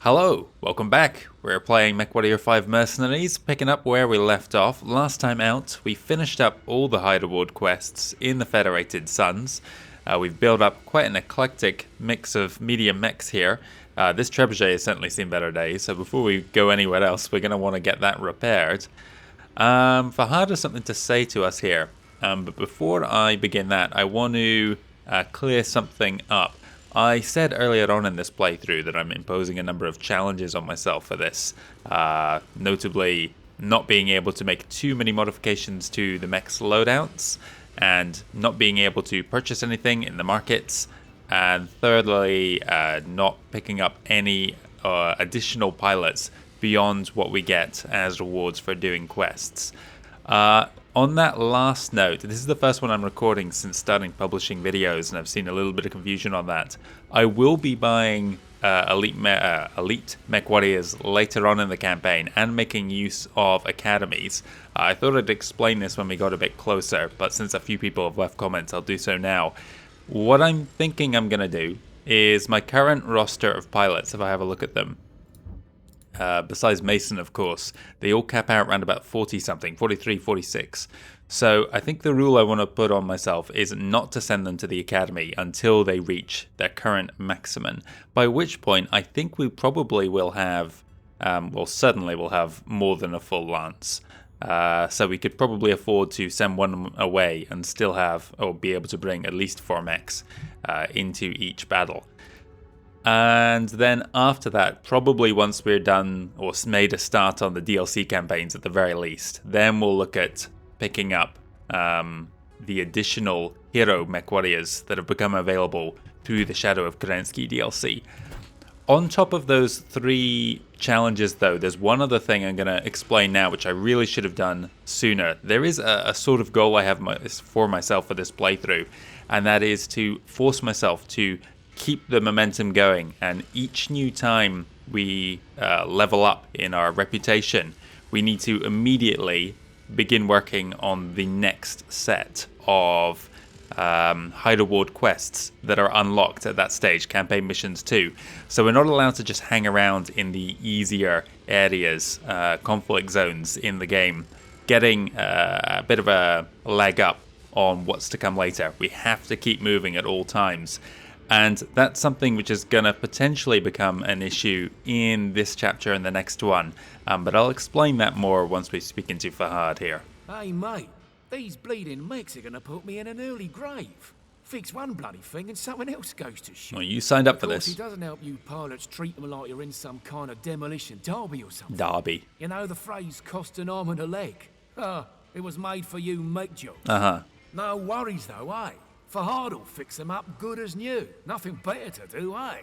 Hello, welcome back. We're playing MechWarrior 5 Mercenaries, picking up where we left off. Last time out, we finished up all the Hide Award quests in the Federated Suns. We've built up quite an eclectic mix of medium mechs here. This trebuchet has certainly seen better days, so before we go anywhere else, we're going to want to get that repaired. Fahad has something to say to us here, but before I begin that, I want to clear something up. I said earlier on in this playthrough that I'm imposing a number of challenges on myself for this, notably not being able to make too many modifications to the mech's loadouts, and not being able to purchase anything in the markets, and thirdly, not picking up any additional pilots beyond what we get as rewards for doing quests. On that last note, this is the first one I'm recording since starting publishing videos, and I've seen a little bit of confusion on that. I will be buying elite MechWarriors later on in the campaign and making use of academies. I thought I'd explain this when we got a bit closer, but since a few people have left comments, I'll do so now. What I'm thinking I'm going to do is my current roster of pilots, if I have a look at them, besides Mason, of course, they all cap out around about 40-something, 43, 46. So I think the rule I want to put on myself is not to send them to the academy until they reach their current maximum, by which point I think we probably will have, certainly will have more than a full lance. So we could probably afford to send one away and still have, or be able to bring at least 4 mechs into each battle. And then after that, probably once we're done or made a start on the DLC campaigns at the very least, then we'll look at picking up the additional hero MechWarriors that have become available through the Shadow of Kerensky DLC. On top of those 3 challenges though, there's one other thing I'm going to explain now, which I really should have done sooner. There is a sort of goal I have for myself for this playthrough, and that is to force myself to keep the momentum going, and each new time we level up in our reputation, we need to immediately begin working on the next set of Hide Award quests that are unlocked at that stage, campaign missions too. So we're not allowed to just hang around in the easier areas, conflict zones in the game, getting a bit of a leg up on what's to come later. We have to keep moving at all times. And that's something which is going to potentially become an issue in this chapter and the next one. But I'll explain that more once we speak into Fahad here. Hey mate, these bleeding mechs are going to put me in an early grave. Fix one bloody thing and something else goes to shit. Well, you signed up for this. It doesn't help you pilots treat them like you're in some kind of demolition derby or something. Derby. You know the phrase cost an arm and a leg? It was made for you mech jobs. No worries though, eh? Fahad'll fix them up good as new. Nothing better to do, eh?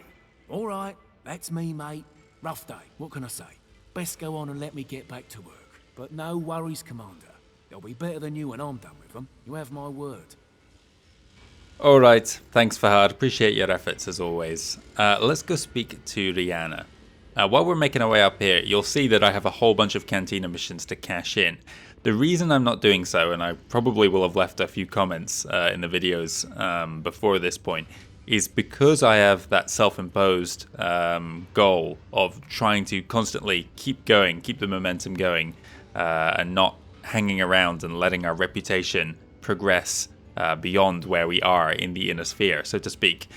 All right, that's me, mate. Rough day, what can I say? Best go on and let me get back to work. But no worries, Commander. They'll be better than you when I'm done with them. You have my word. Alright, thanks Fahad. Appreciate your efforts as always. Let's go speak to Rihanna. While we're making our way up here, you'll see that I have a whole bunch of Cantina missions to cash in. The reason I'm not doing so, and I probably will have left a few comments in the videos before this point, is because I have that self-imposed goal of trying to constantly keep going, keep the momentum going, and not hanging around and letting our reputation progress beyond where we are in the inner sphere, so to speak.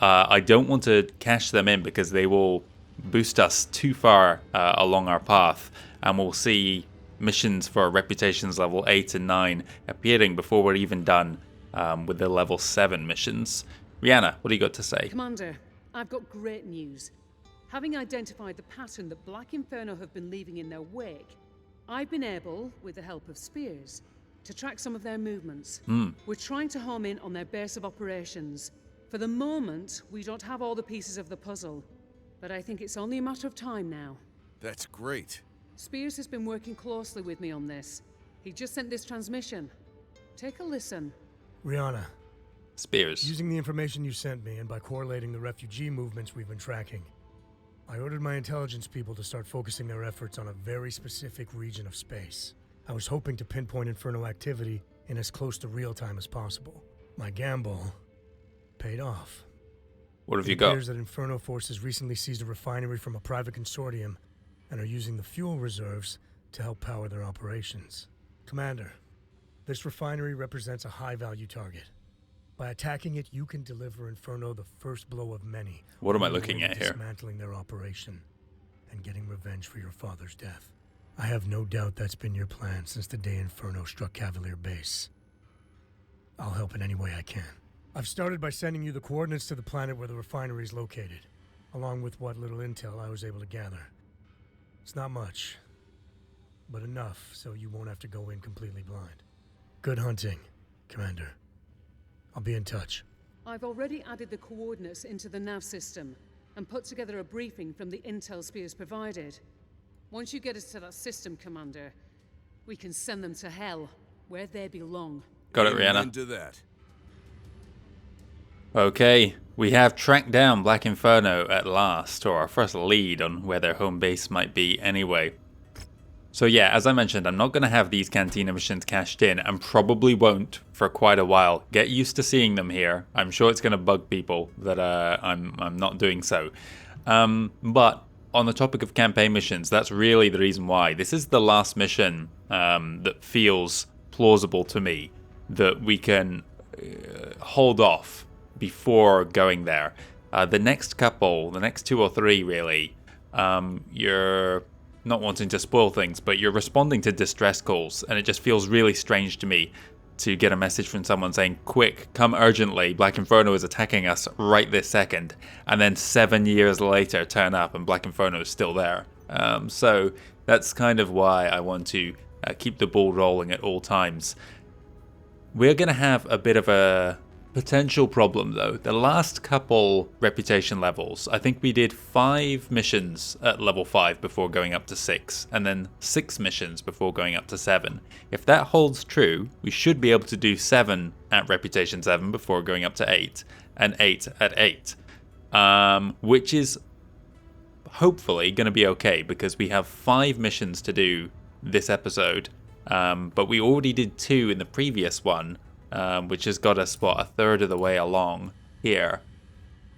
I don't want to cash them in because they will boost us too far along our path, and we'll see missions for reputations level 8 and 9 appearing before we're even done with the level 7 missions. Rihanna, what do you got to say? Commander, I've got great news. Having identified the pattern that Black Inferno have been leaving in their wake, I've been able, with the help of Spears, to track some of their movements. We're trying to home in on their base of operations. For the moment, we don't have all the pieces of the puzzle, but I think it's only a matter of time now. That's great. Spears has been working closely with me on this. He just sent this transmission. Take a listen. Rihanna. Spears. Using the information you sent me and by correlating the refugee movements we've been tracking, I ordered my intelligence people to start focusing their efforts on a very specific region of space. I was hoping to pinpoint Inferno activity in as close to real time as possible. My gamble paid off. What have you It got? appears that Inferno forces recently seized a refinery from a private consortium and are using the fuel reserves to help power their operations. Commander, this refinery represents a high-value target. By attacking it, you can deliver Inferno the first blow of many. What am I on your looking way to at here? Dismantling their operation and getting revenge for your father's death. I have no doubt that's been your plan since the day Inferno struck Cavalier Base. I'll help in any way I can. I've started by sending you the coordinates to the planet where the refinery is located, along with what little intel I was able to gather. It's not much, but enough so you won't have to go in completely blind. Good hunting, Commander. I'll be in touch. I've already added the coordinates into the nav system and put together a briefing from the intel Spears provided. Once you get us to that system, Commander, we can send them to hell, where they belong. Got it, Rihanna. Into that. Okay, we have tracked down Black Inferno at last, or our first lead on where their home base might be anyway. So yeah, as I mentioned, I'm not going to have these Cantina missions cashed in, and probably won't for quite a while. Get used to seeing them here. I'm sure it's going to bug people that I'm not doing so. But on the topic of campaign missions, that's really the reason why. This is the last mission that feels plausible to me that we can hold off before going there. The next couple, the next 2 or 3 really, you're not wanting to spoil things, but you're responding to distress calls, and it just feels really strange to me to get a message from someone saying, quick, come urgently, Black Inferno is attacking us right this second, and then 7 years later turn up and Black Inferno is still there. So that's kind of why I want to keep the ball rolling at all times. We're going to have a bit of a potential problem though. The last couple reputation levels, I think we did 5 missions at level 5 before going up to 6, and then 6 missions before going up to 7. If that holds true, we should be able to do 7 at reputation 7 before going up to 8, and 8 at 8. Which is hopefully going to be okay, because we have 5 missions to do this episode, but we already did 2 in the previous one, which has got us, what, a third of the way along here.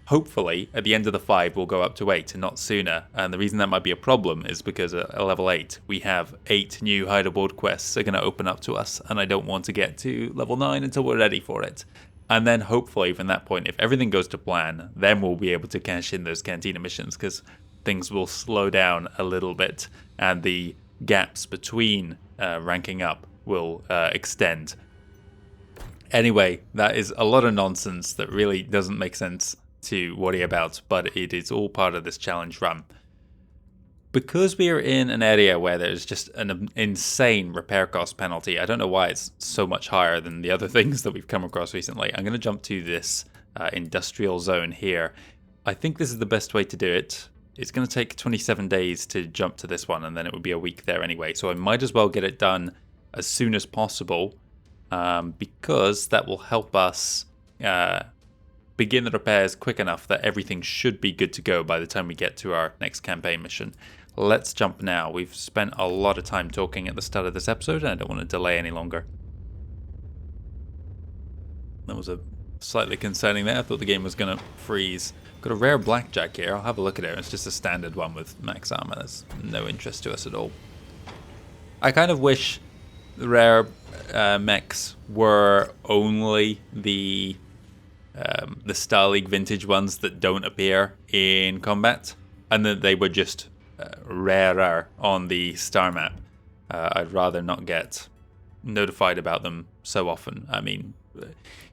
Hopefully, at the end of the 5, we'll go up to 8 and not sooner. And the reason that might be a problem is because at level 8, we have 8 new hideaboard quests that are going to open up to us, and I don't want to get to level 9 until we're ready for it. And then hopefully from that point, if everything goes to plan, then we'll be able to cash in those Cantina missions, because things will slow down a little bit, and the gaps between ranking up will extend. Anyway, that is a lot of nonsense that really doesn't make sense to worry about, but it is all part of this challenge run. Because we are in an area where there's just an insane repair cost penalty, I don't know why it's so much higher than the other things that we've come across recently. I'm going to jump to this industrial zone here. I think this is the best way to do it. It's going to take 27 days to jump to this one, and then it would be a week there anyway. So I might as well get it done as soon as possible, because that will help us begin the repairs quick enough that everything should be good to go by the time we get to our next campaign mission. Let's jump now. We've spent a lot of time talking at the start of this episode, and I don't want to delay any longer. That was a slightly concerning there. I thought the game was going to freeze. Got a rare blackjack here. I'll have a look at it. It's just a standard one with max armor. That's no interest to us at all. I kind of wish the rare mechs were only the Star League vintage ones that don't appear in combat, and that they were just rarer on the star map. I'd rather not get notified about them so often. I mean,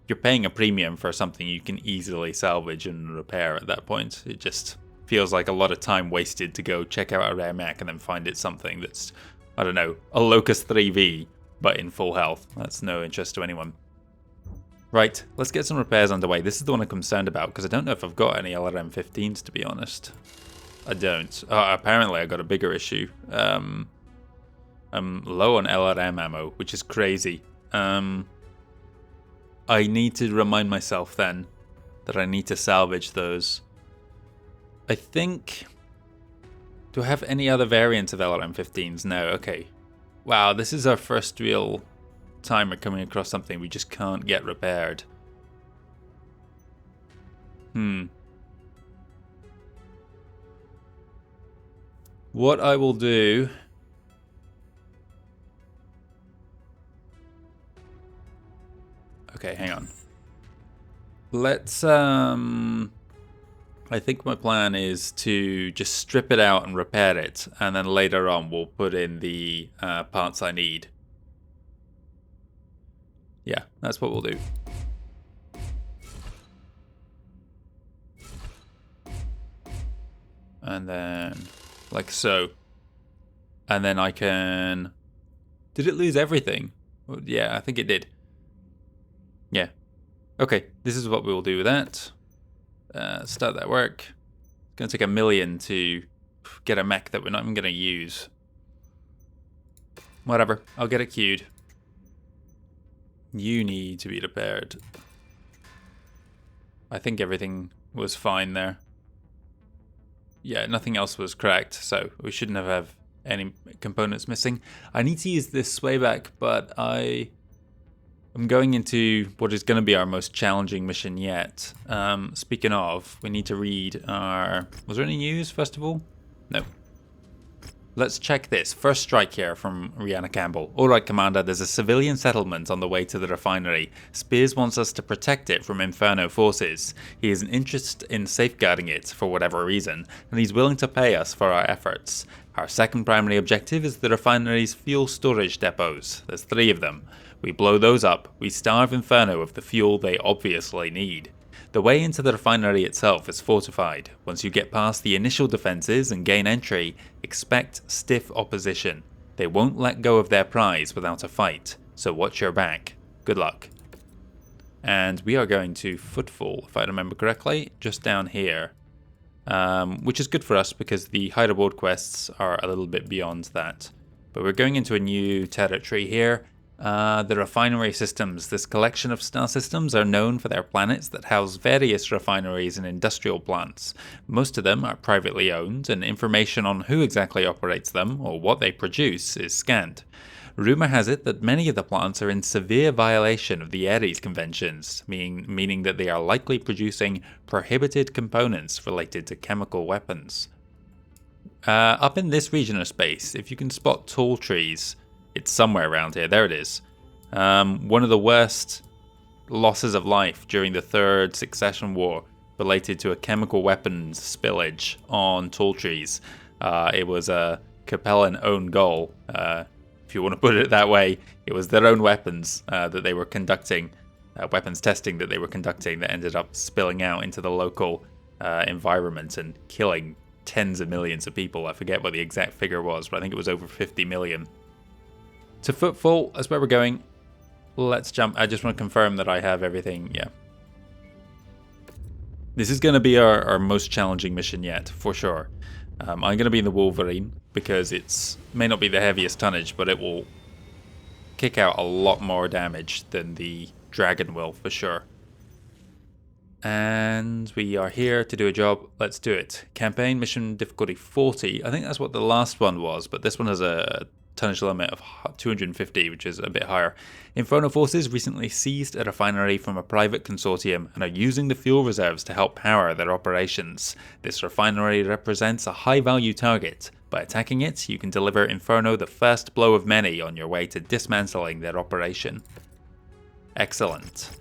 you're paying a premium for something you can easily salvage and repair at that point. It just feels like a lot of time wasted to go check out a rare mech and then find it something that's, I don't know, a Locust 3V, but in full health. That's no interest to anyone. Right, let's get some repairs underway. This is the one I'm concerned about, because I don't know if I've got any LRM-15s, to be honest. I don't. Apparently I got a bigger issue. I'm low on LRM ammo, which is crazy. I need to remind myself then that I need to salvage those. I think... Do I have any other variants of LRM-15s? No, okay. Wow, this is our first real time we're coming across something we just can't get repaired. What I will do... Okay, hang on. Let's, I think my plan is to just strip it out and repair it, and then later on we'll put in the parts I need. Yeah, that's what we'll do. And then, like so. And then I can... Did it lose everything? Well, yeah, I think it did. Yeah. Okay, this is what we will do with that. Start that work. It's going to take $1 million to get a mech that we're not even going to use. Whatever, I'll get it queued. You need to be repaired. I think everything was fine there. Yeah, nothing else was cracked, so we shouldn't have any components missing. I need to use this swayback, but I'm going into what is going to be our most challenging mission yet. Speaking of, we need to read our... Was there any news, first of all? No. Let's check this. First strike here from Rihanna Campbell. Alright, Commander, there's a civilian settlement on the way to the refinery. Spears wants us to protect it from Inferno forces. He has an interest in safeguarding it for whatever reason, and he's willing to pay us for our efforts. Our second primary objective is the refinery's fuel storage depots. There's 3 of them. We blow those up, we starve Inferno of the fuel they obviously need. The way into the refinery itself is fortified. Once you get past the initial defenses and gain entry, expect stiff opposition. They won't let go of their prize without a fight, so watch your back. Good luck. And we are going to Footfall, if I remember correctly, just down here. Which is good for us because the hideout quests are a little bit beyond that. But we're going into a new territory here. The refinery systems. This collection of star systems are known for their planets that house various refineries and industrial plants. Most of them are privately owned, and information on who exactly operates them or what they produce is scant. Rumor has it that many of the plants are in severe violation of the Ares Conventions, meaning that they are likely producing prohibited components related to chemical weapons. Up in this region of space, if you can spot tall trees, it's somewhere around here. There it is. One of the worst losses of life during the Third Succession War related to a chemical weapons spillage on tall trees. It was a Capellan own goal. If you want to put it that way, it was their own weapons that they were conducting, weapons testing that they were conducting that ended up spilling out into the local environment and killing tens of millions of people. I forget what the exact figure was, but I think it was over 50 million. To Footfall, that's where we're going. Let's jump. I just want to confirm that I have everything. Yeah. This is going to be our most challenging mission yet, for sure. I'm going to be in the Wolverine because it may not be the heaviest tonnage, but it will kick out a lot more damage than the Dragon will, for sure. And we are here to do a job. Let's do it. Campaign mission difficulty 40. I think that's what the last one was, but this one has a tonnage limit of 250, which is a bit higher. Inferno forces recently seized a refinery from a private consortium and are using the fuel reserves to help power their operations. This refinery represents a high-value target. By attacking it, you can deliver Inferno the first blow of many on your way to dismantling their operation. Excellent.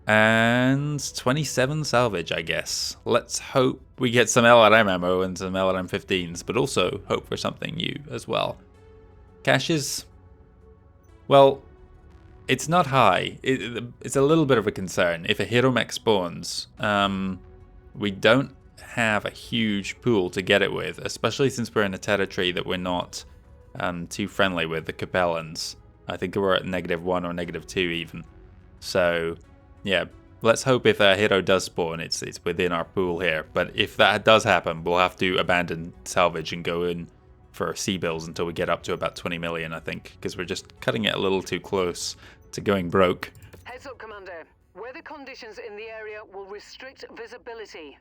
And 27 salvage, I guess. Let's hope we get some LRM ammo and some LRM 15s, but also hope for something new as well. Caches, well, it's not high. It's a little bit of a concern. If a hero mech spawns, we don't have a huge pool to get it with, especially since we're in a territory that we're not too friendly with, the Capellans. I think we're at -1 or -2 even. So, yeah, let's hope if a hero does spawn, it's within our pool here. But if that does happen, we'll have to abandon salvage and go in for sea bills until we get up to about 20 million, I think, because we're just cutting it a little too close to going broke. Heads up, Commander. Weather conditions in the area will restrict visibility.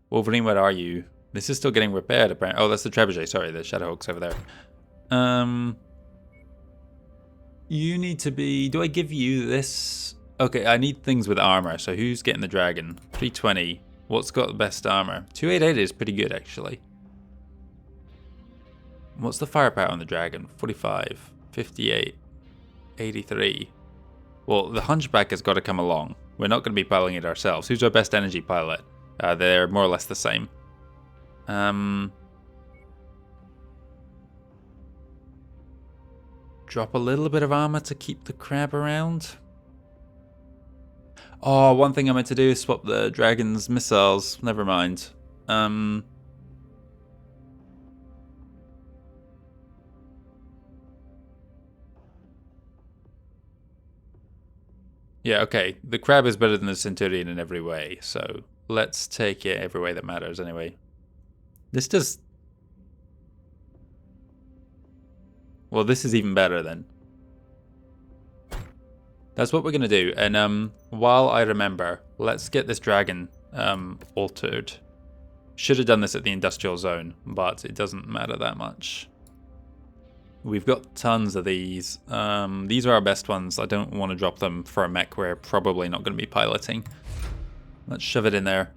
Wolverine, where are you? This is still getting repaired, apparently. Oh, that's the Trebuchet, sorry, the Shadowhawk's over there. You need to be... Do I give you this? Okay, I need things with armor, so who's getting the dragon? 320. What's got the best armor? 288 is pretty good, actually. What's the firepower on the Dragon? 45, 58, 83. Well, the Hunchback has got to come along. We're not going to be piloting it ourselves. Who's our best energy pilot? They're more or less the same. Drop a little bit of armor to keep the crab around. Oh, one thing I meant to do is swap the Dragon's missiles. Never mind. Yeah, okay. The crab is better than the Centurion in every way, so let's take it every way that matters anyway. This does... Well, this is even better then. That's what we're going to do. And while I remember, let's get this Dragon altered. Should have done this at the industrial zone, but it doesn't matter that much. We've got tons of these. These are our best ones. I don't want to drop them for a mech we're probably not going to be piloting. Let's shove it in there.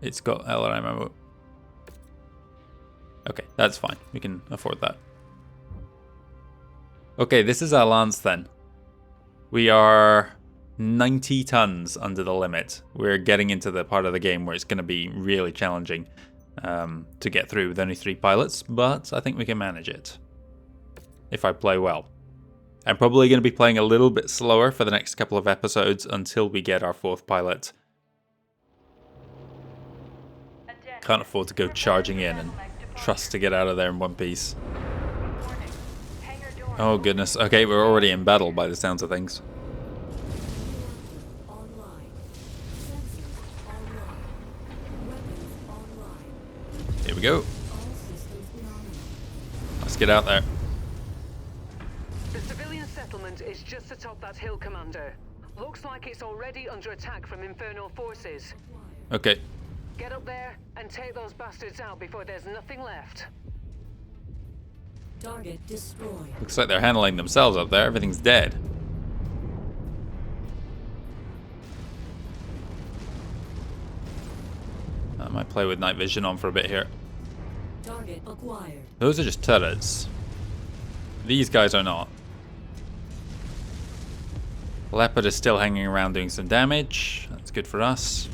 It's got LRM ammo. Okay, that's fine. We can afford that. Okay, this is our lance then. We are 90 tons under the limit. We're getting into the part of the game where it's going to be really challenging to get through with only 3 pilots, but I think we can manage it if I play well. I'm probably going to be playing a little bit slower for the next couple of episodes until we get our 4th pilot. Can't afford to go charging in and trust to get out of there in one piece. Oh goodness, okay, we're already in battle by the sounds of things. Here we go. Let's get out there. The civilian settlement is just atop that hill, Commander. Looks like it's already under attack from infernal forces. Okay. Get up there and take those bastards out before there's nothing left. Target destroyed. Looks like they're handling themselves up there. Everything's dead. I might play with night vision on for a bit here. Target acquired. Those are just turrets. These guys are not. Leopard is still hanging around doing some damage. That's good for us.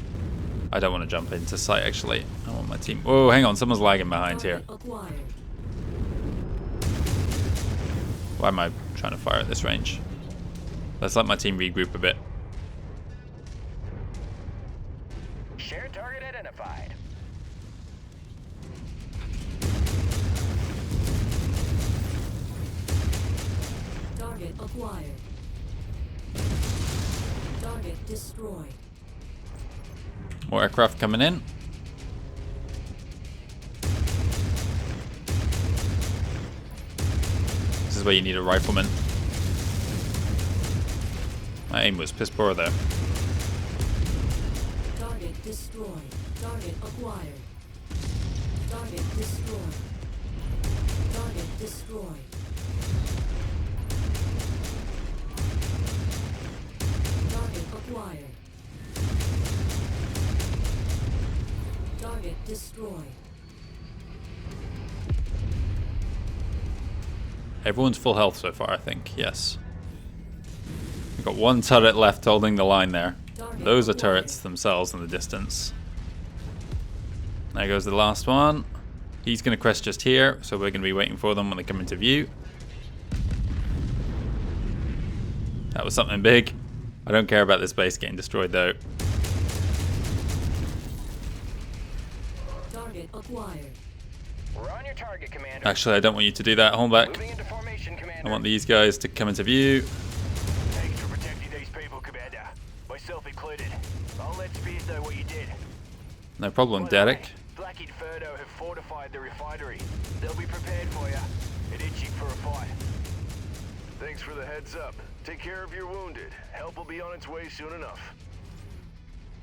I don't want to jump into sight actually. I want my team. Oh, hang on. Someone's lagging behind here. Acquired. Why am I trying to fire at this range? Let's let my team regroup a bit. Shared target identified. Target acquired. Target destroyed. More aircraft coming in. This is where you need a rifleman. My aim was piss poor there. Target destroyed. Target acquired. Target destroyed. Target destroyed. Target acquired. Target destroyed. Everyone's full health so far, I think. Yes. We've got one turret left holding the line there. Those are turrets themselves in the distance. There goes the last one. He's going to crest just here, so we're going to be waiting for them when they come into view. That was something big. I don't care about this base getting destroyed though. Target acquired. We're on your target, Commander. Actually, I don't want you to do that. Hold back. Moving into formation, Commander. I want these guys to come into view. Thanks for protecting these people, Commander. Myself included. I'll let Spears know what you did. No problem, By the way, Derek. Black Inferno have fortified the refinery. They'll be prepared for you and itching for a fight. Thanks for the heads up. Take care of your wounded. Help will be on its way soon enough.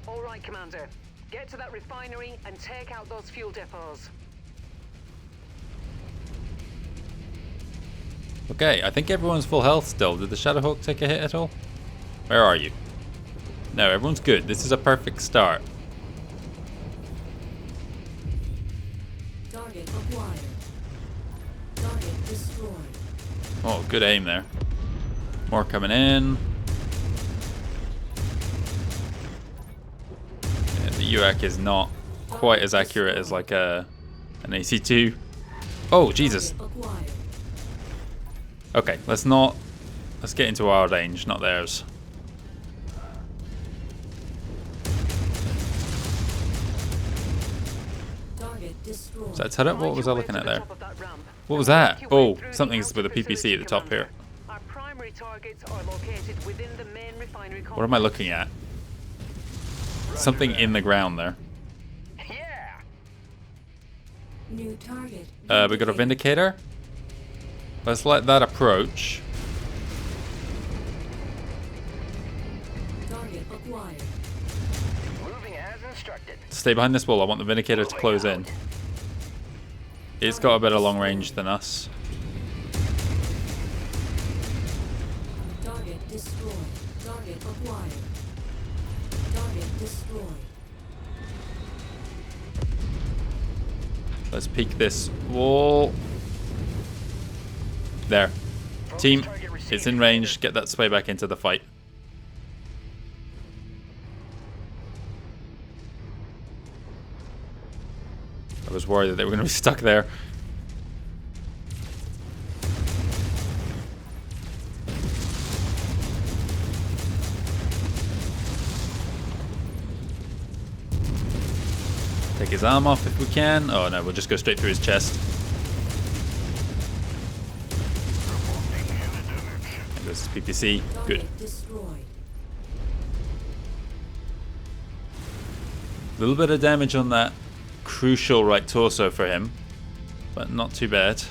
All right, Commander. Get to that refinery and take out those fuel depots. Okay, I think everyone's full health still. Did the Shadowhawk take a hit at all? Where are you? No, everyone's good. This is a perfect start. Target acquired. Target destroyed. Oh, good aim there. More coming in. Yeah, the UAC is not quite as accurate as like an AC2. Oh, Jesus. Acquired. Okay, let's get into our range, not theirs. Target destroyed. Is that turret? What was I looking at there? Top of that ramp. What was that? Make your way Oh, through the something's with a outer PPC at the facility, top here. Commander. Our primary targets are located within the main refinery complex. What am I looking at? Something in the ground there. Yeah! New target. We got a Vindicator. Let's let that approach. Target acquired. Moving as instructed. Stay behind this wall. I want the Vindicator to close in. It's got a better long range than us. Target destroyed. Target acquired. Target destroyed. Let's peek this wall. There. Team, it's in range. Get that sway back into the fight. I was worried that they were going to be stuck there. Take his arm off if we can. Oh no, we'll just go straight through his chest. There goes his PPC. Good. Target destroyed. A little bit of damage on that crucial right torso for him, but not too bad.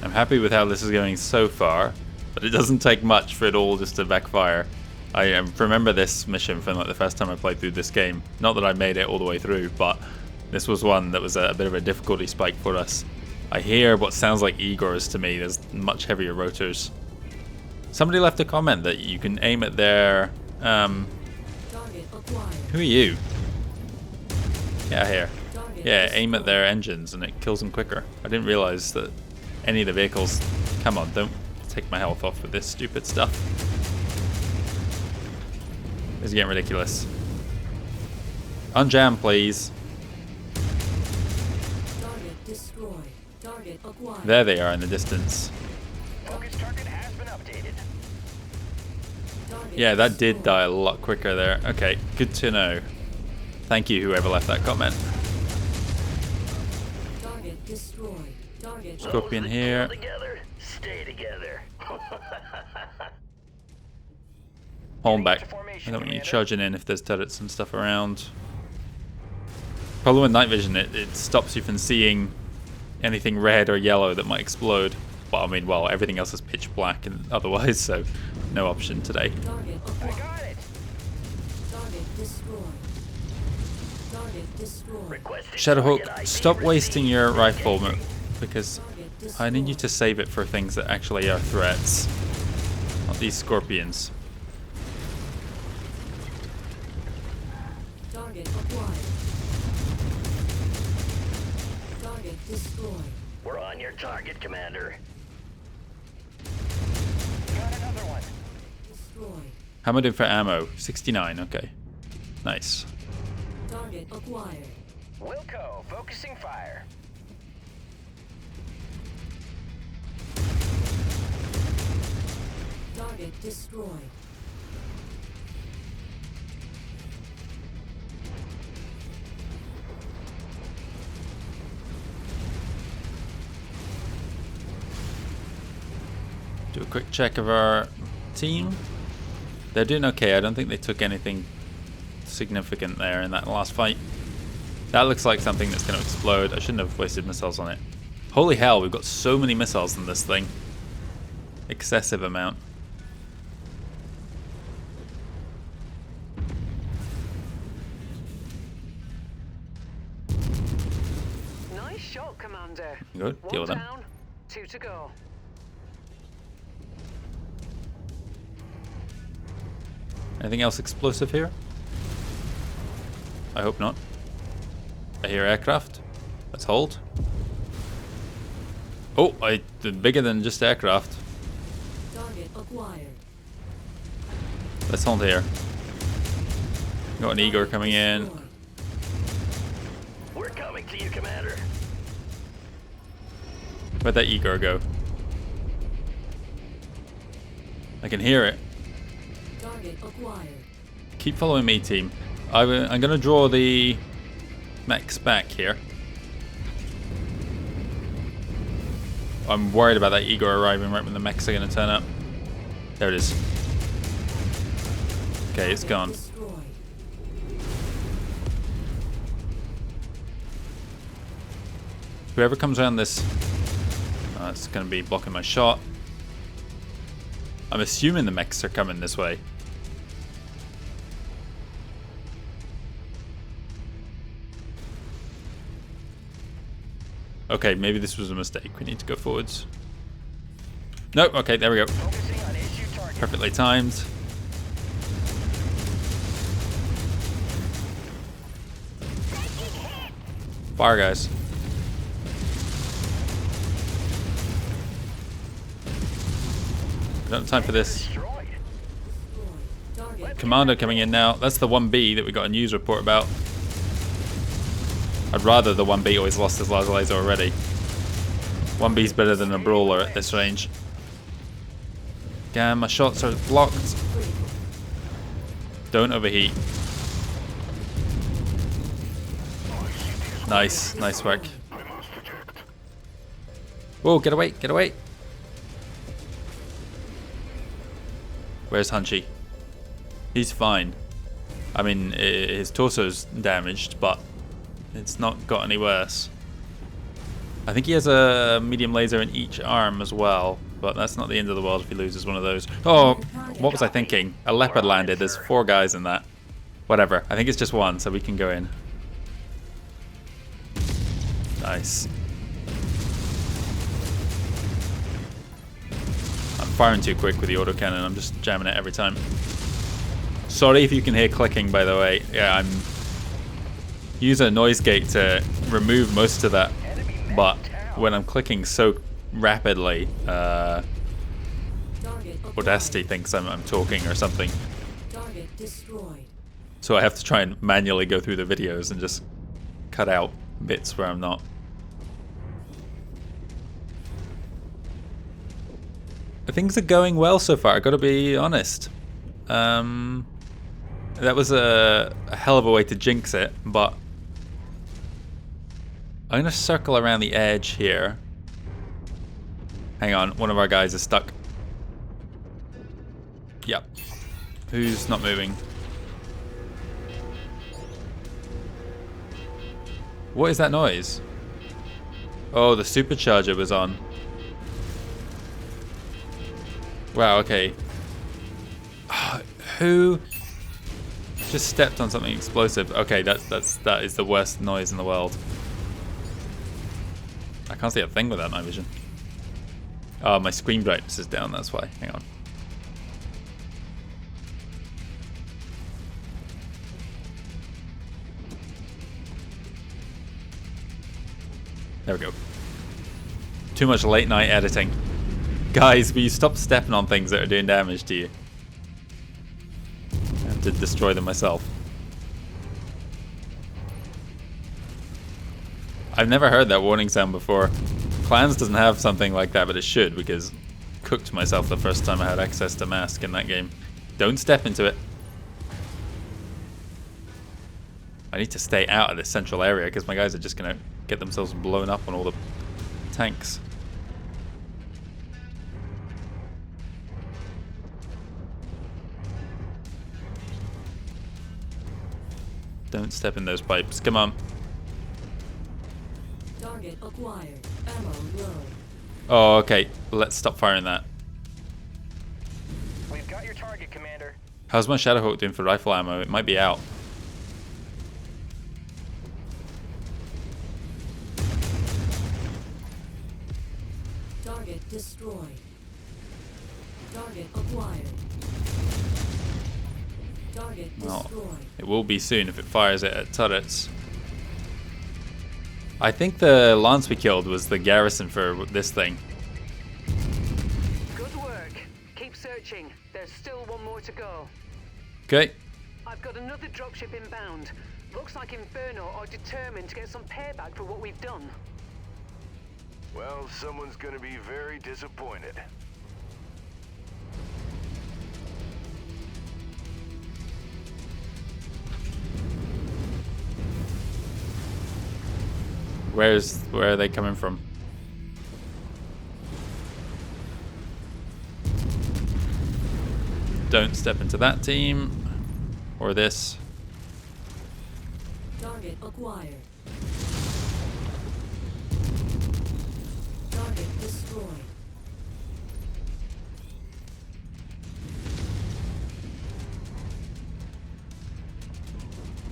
I'm happy with how this is going so far, but it doesn't take much for it all just to backfire. I remember this mission from like the first time I played through this game. Not that I made it all the way through, but this was one that was a bit of a difficulty spike for us. I hear what sounds like Igors to me. There's much heavier rotors. Somebody left a comment that you can aim at their... Target acquired. who are you? Get out of here. Target Yeah, aim at their engines and it kills them quicker. I didn't realize that any of the vehicles... Come on, don't take my health off with this stupid stuff. This is getting ridiculous. Unjam, please. Target destroyed. Target acquired. There they are in the distance. Focus target has been updated. Target Yeah, that did destroyed. die a lot quicker there. Okay, good to know. Thank you, whoever left that comment. Target destroyed. Target Scorpion here. Together, stay together. Hold back. I don't want you charging in if there's turrets and stuff around. Problem with night vision, it stops you from seeing anything red or yellow that might explode. Well, I mean, well, everything else is pitch black and otherwise, so no option today. Target I acquired. got it. Target destroyed. Target destroyed. Requesting Shadowhawk, target ID stop wasting received. your rifle because Target destroyed. I need you to save it for things that actually are threats. Not these scorpions. Target acquired. Target destroyed. We're on your target, Commander. Got another one. Destroyed. How am I doing for ammo? 69, okay. Nice. Target acquired. Wilco, focusing fire. Target destroyed. Do a quick check of our team. They're doing okay. I don't think they took anything significant there in that last fight. That looks like something that's going to explode. I shouldn't have wasted missiles on it. Holy hell, we've got so many missiles in this thing. Excessive amount. Nice shot, Commander. Good, deal with One them. down, 2 to go. Anything else explosive here? I hope not. I hear aircraft. Let's hold. Oh, bigger than just aircraft. Target acquired. Let's hold here. Got an Igor coming in. Destroyed. We're coming to you, Commander. Where'd that Igor go? I can hear it. Target acquired. Keep following me, team. I'm going to draw the mechs back here. I'm worried about that Igor arriving right when the mechs are going to turn up. There it is. Okay, it's gone. Destroyed. Whoever comes around this... it's going to be blocking my shot. I'm assuming the mechs are coming this way. Okay, maybe this was a mistake. We need to go forwards. No, okay, there we go. Focusing on issue target. Perfectly timed. Fire, guys. I don't have time for this. Destroyed. Target. Commando coming in now. That's the 1B that we got a news report about. I'd rather the 1B always lost his laser laser already. 1B's better than a brawler at this range. Damn, my shots are blocked. Don't overheat. Nice, nice work. Whoa, get away, get away. Where's Hunchy? He's fine. I mean, his torso's damaged, but it's not got any worse. I think he has a medium laser in each arm as well, but that's not the end of the world if he loses one of those. Oh, what was I thinking? A leopard landed. There's 4 guys in that. Whatever. I think it's just 1, so we can go in. Nice. I'm firing too quick with the autocannon. I'm just jamming it every time. Sorry if you can hear clicking, by the way. Yeah, I'm use a noise gate to remove most of that, but when I'm clicking so rapidly, Audacity thinks I'm talking or something. Target destroyed. So I have to try and manually go through the videos and just cut out bits where I'm not. Things are going well so far, I gotta be honest. That was a hell of a way to jinx it, but I'm gonna circle around the edge here. Hang on, one of our guys is stuck. Yep. Who's not moving? What is that noise? Oh, the supercharger was on. Wow, okay. Who just stepped on something explosive? Okay, that is the worst noise in the world. I can't see a thing with that night vision. Oh, my screen brightness is down, that's why. Hang on. There we go. Too much late night editing. Guys, will you stop stepping on things that are doing damage to you? I have to destroy them myself. I've never heard that warning sound before. Clans doesn't have something like that, but it should, because I cooked myself the first time I had access to mask in that game. Don't step into it. I need to stay out of this central area because my guys are just going to get themselves blown up on all the tanks. Don't step in those pipes. Come on. Target acquired. Ammo low. Oh, okay. Let's stop firing that. We've got your target, Commander. How's my Shadowhawk doing for rifle ammo? It might be out. Target destroyed. Target acquired. Target Well, destroyed. it will be soon if it fires it at turrets. I think the Lance we killed was the garrison for this thing. Good work. Keep searching. There's still one more to go. Okay. I've got another dropship inbound. Looks like Inferno are determined to get some payback for what we've done. Well, someone's gonna be very disappointed. Where are they coming from? Don't step into that team. Or this. Target acquired. Target destroyed.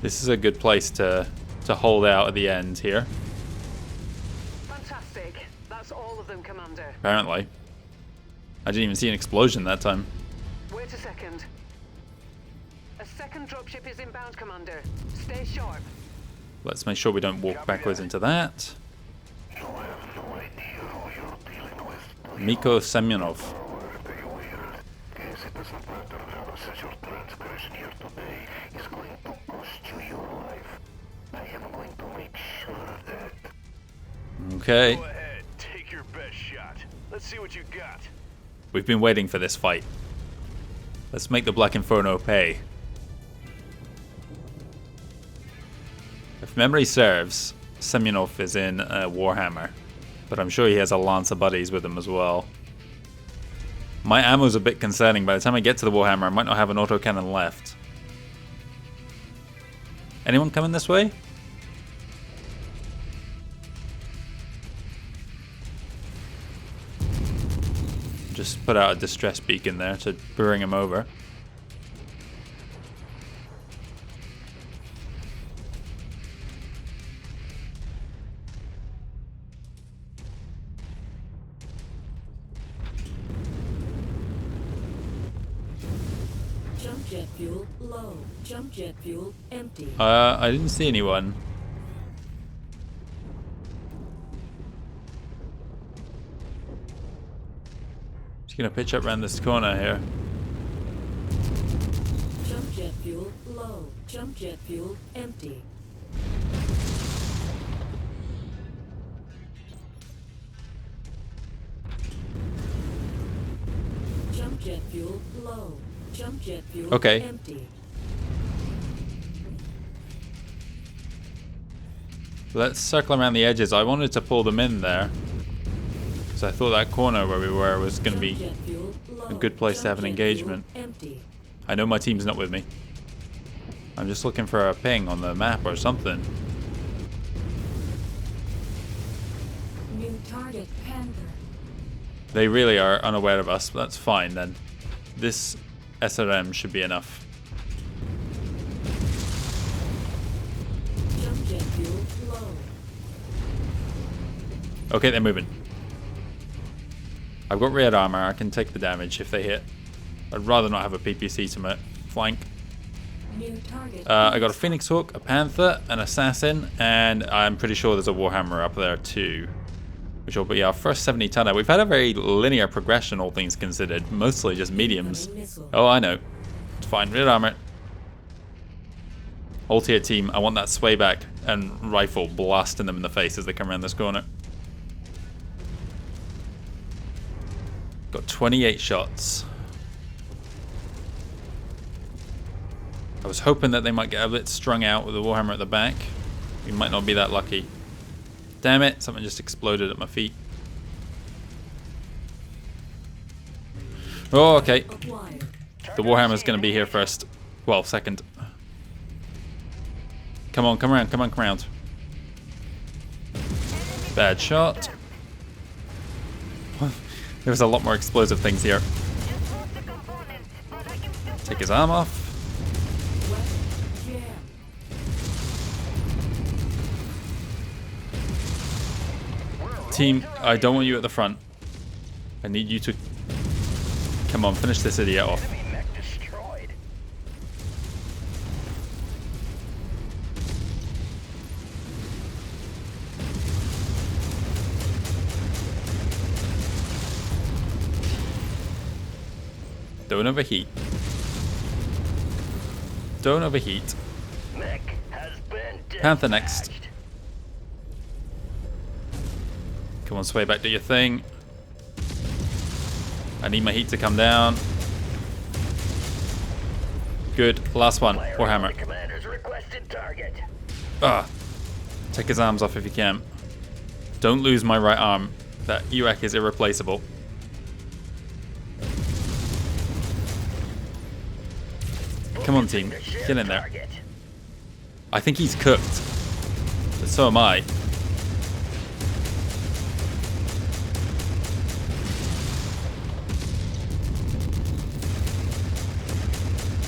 This is a good place to hold out at the end here. Fantastic. That's all of them, Commander. Apparently. I didn't even see an explosion that time. Wait a second. A second dropship is inbound, Commander. Stay sharp. Let's make sure we don't walk backwards into that. Miko Semyonov. Okay. Go ahead, take your best shot. Let's see what you got. We've been waiting for this fight. Let's make the Black Inferno pay. If memory serves, Semyonov is in Warhammer, but I'm sure he has a lance of buddies with him as well. My ammo's a bit concerning. By the time I get to the Warhammer, I might not have an autocannon left. Anyone coming this way? Just put out a distress beacon there to bring him over. Jump jet fuel low. Jump jet fuel empty. I didn't see anyone. Just gonna pitch up around this corner here. Jump jet fuel low. Jump jet fuel empty. Jump jet fuel low. Jump jet fuel Okay. empty. Let's circle around the edges. I wanted to pull them in there, because I thought that corner where we were was going to be Jet fuel low. a good place to have an Jump jet fuel engagement. empty. I know my team's not with me. I'm just looking for a ping on the map or something. New target Panther. They really are unaware of us, but that's fine then. This SRM should be enough. Jump jet fuel low. Okay, they're moving. I've got red armor. I can take the damage if they hit. I'd rather not have a PPC to flank. New target. I got a Phoenix Hawk, a Panther, an Assassin, and I'm pretty sure there's a Warhammer up there too, which will be our first 70 tonner. We've had a very linear progression, all things considered. Mostly just mediums. Oh, I know. It's fine. Red armor. Whole tier team, I want that sway back and rifle blasting them in the face as they come around this corner. Got 28 shots. I was hoping that they might get a bit strung out with the Warhammer at the back. We might not be that lucky. Damn it, something just exploded at my feet. Oh, okay. The Warhammer's going to be here first. Well, second. Come on, come around, come on, come around. Bad shot. There's a lot more explosive things here. Take his arm off. Team, I don't want you at the front. I need you to... Come on, finish this idiot off. Don't overheat. Don't overheat. Mech has been Panther next. dispatched. Come on, sway back to your thing. I need my heat to come down. Good. Last one. Warhammer. The commander's requested target. Ah. Take his arms off if you can. Don't lose my right arm. That UAC is irreplaceable. Come on, team. Get in there. I think he's cooked. But so am I.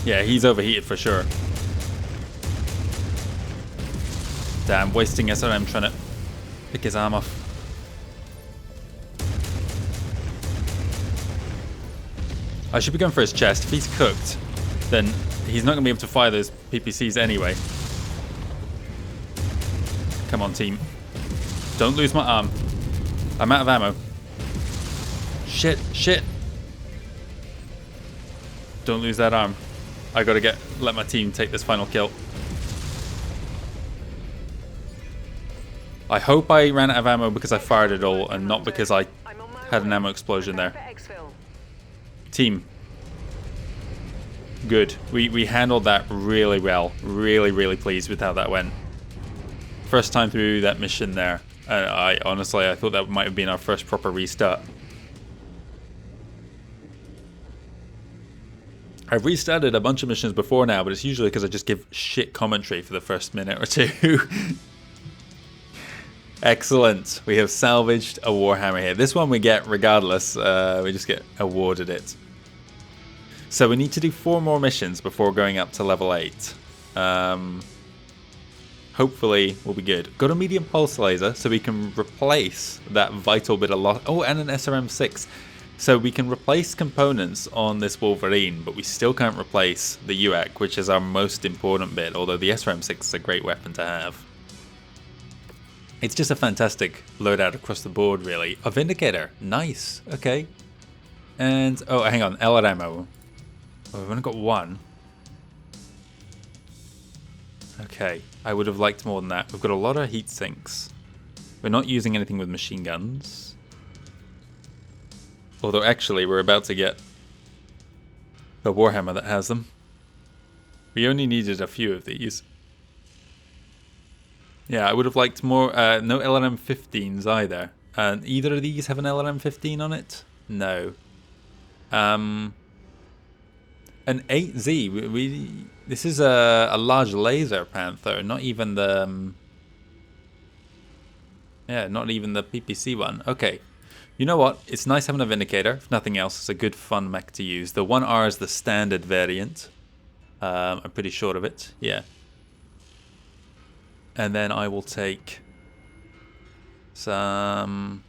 Yeah, he's overheated for sure. Damn, wasting SRM trying to pick his arm off. I should be going for his chest. If he's cooked, then he's not going to be able to fire those PPCs anyway. Come on, team. Don't lose my arm. I'm out of ammo. Shit, shit. Don't lose that arm. I gotta let my team take this final kill. I hope I ran out of ammo because I fired it all and not because I had an ammo explosion there. Team. Good. We handled that really well. Really pleased with how that went. First time through that mission there. I honestly thought that might have been our first proper restart. I've restarted a bunch of missions before now, but it's usually because I just give shit commentary for the first minute or two. Excellent. We have salvaged a Warhammer here. This one we get regardless. We just get awarded it. So we need to do 4 more missions before going up to level 8. Hopefully we'll be good. Got a medium pulse laser so we can replace that vital bit of loss. Oh, and an SRM-6. So we can replace components on this Wolverine, but we still can't replace the UAC, which is our most important bit, although the SRM-6 is a great weapon to have. It's just a fantastic loadout across the board, really. A Vindicator. Nice. Okay. And, oh, hang on. LR ammo. Oh, we've only got 1. Okay. I would have liked more than that. We've got a lot of heat sinks. We're not using anything with machine guns. Although actually we're about to get a Warhammer that has them. We only needed a few of these. Yeah, I would have liked more. No LRM-15s either. And either of these have an LRM-15 on it? No. An 8Z. This is a large laser Panther, not even the... yeah, not even the PPC one. Okay. You know what? It's nice having a Vindicator. If nothing else, it's a good fun mech to use. The 1R is the standard variant. I'm pretty sure of it. Yeah. And then I will take some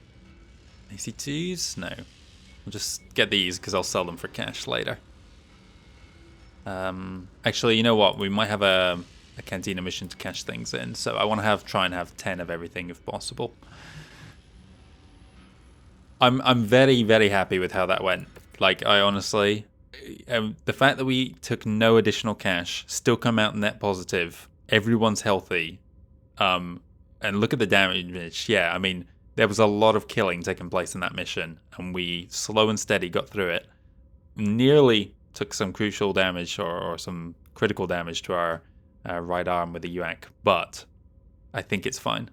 AC2s. No. I'll just get these because I'll sell them for cash later. Actually, you know what? We might have a Cantina mission to cash things in. So I want to try and have 10 of everything if possible. I'm very happy with how that went. Like, I honestly, the fact that we took no additional cash, still come out net positive, everyone's healthy, and look at the damage. Yeah, I mean, there was a lot of killing taking place in that mission, and we slow and steady got through it. Nearly took some crucial damage or some critical damage to our right arm with the UAC, but I think it's fine.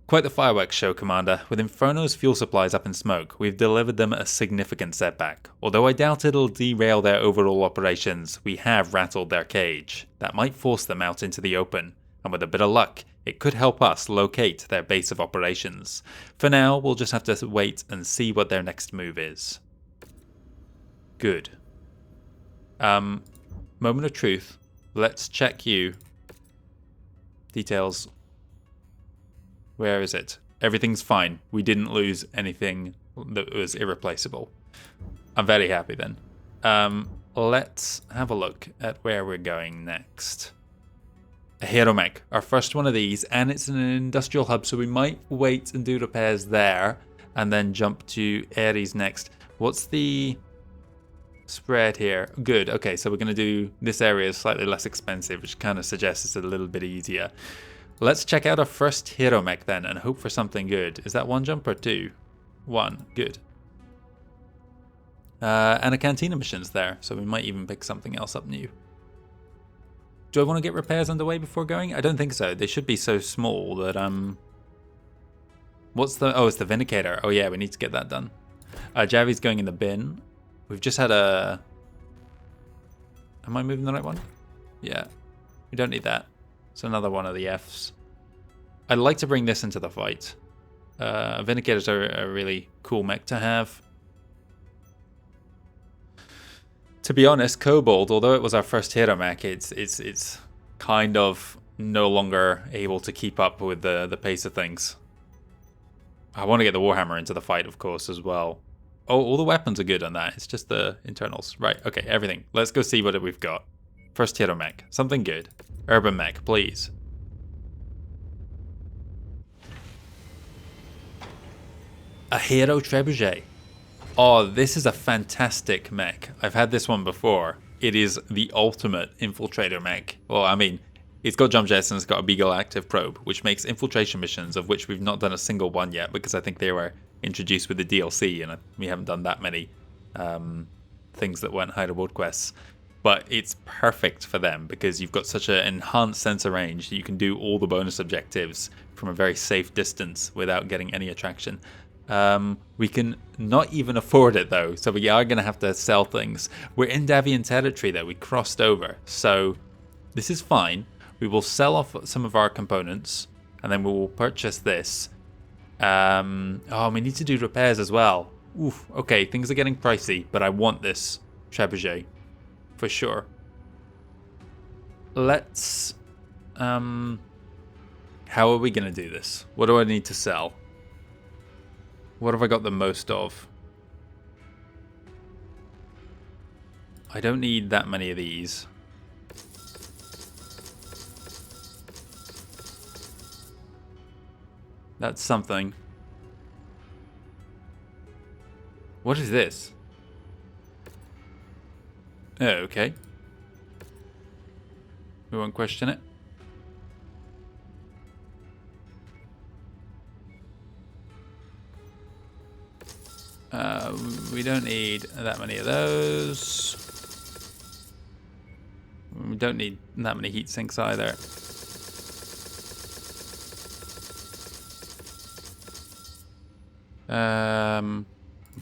Quite the fireworks show, Commander. With Inferno's fuel supplies up in smoke, we've delivered them a significant setback. Although I doubt it'll derail their overall operations, we have rattled their cage. That might force them out into the open, and with a bit of luck, it could help us locate their base of operations. For now, we'll just have to wait and see what their next move is. Good. Moment of truth. Let's check you. Details. Where is it? Everything's fine. We didn't lose anything that was irreplaceable. I'm very happy then. Let's have a look at where we're going next. A hero mech. Our first one of these, and it's in an industrial hub, so we might wait and do repairs there, and then jump to Ares next. What's the spread here. Good. Okay, so we're going to do this area is slightly less expensive, which kind of suggests it's a little bit easier. Let's check out our first hero mech then and hope for something good. Is that 1 jump or 2? 1. Good. And a cantina mission's there, so we might even pick something else up new. Do I want to get repairs underway before going? I don't think so. They should be so small that what's the... Oh, it's the Vindicator. Oh yeah, we need to get that done. Javi's going in the bin. We've just had a... Am I moving the right one? Yeah. We don't need that. It's another one of the Fs. I'd like to bring this into the fight. Vindicators are a really cool mech to have. To be honest, Kobold, although it was our first hero mech, it's kind of no longer able to keep up with the pace of things. I want to get the Warhammer into the fight, of course, as well. Oh, all the weapons are good on that. It's just the internals. Right, okay, everything. Let's go see what we've got. First hero mech. Something good. Urban mech, please. A hero trebuchet. Oh, this is a fantastic mech. I've had this one before. It is the ultimate infiltrator mech. Well, I mean, it's got jump jets and it's got a Beagle active probe, which makes infiltration missions, of which we've not done a single one yet, because I think they were introduced with the DLC, and we haven't done that many things that weren't high reward quests. But it's perfect for them, because you've got such an enhanced sensor range that you can do all the bonus objectives from a very safe distance without getting any attraction. We can not even afford it though, so we are going to have to sell things. We're in Davian territory though, we crossed over, so this is fine. We will sell off some of our components, and then we will purchase this. Oh, we need to do repairs as well. Oof, okay, things are getting pricey, but I want this trebuchet for sure. Let's... how are we going to do this? What do I need to sell? What have I got the most of? I don't need that many of these. That's something. What is this? Oh, okay. We won't question it. We don't need that many of those. We don't need that many heat sinks either.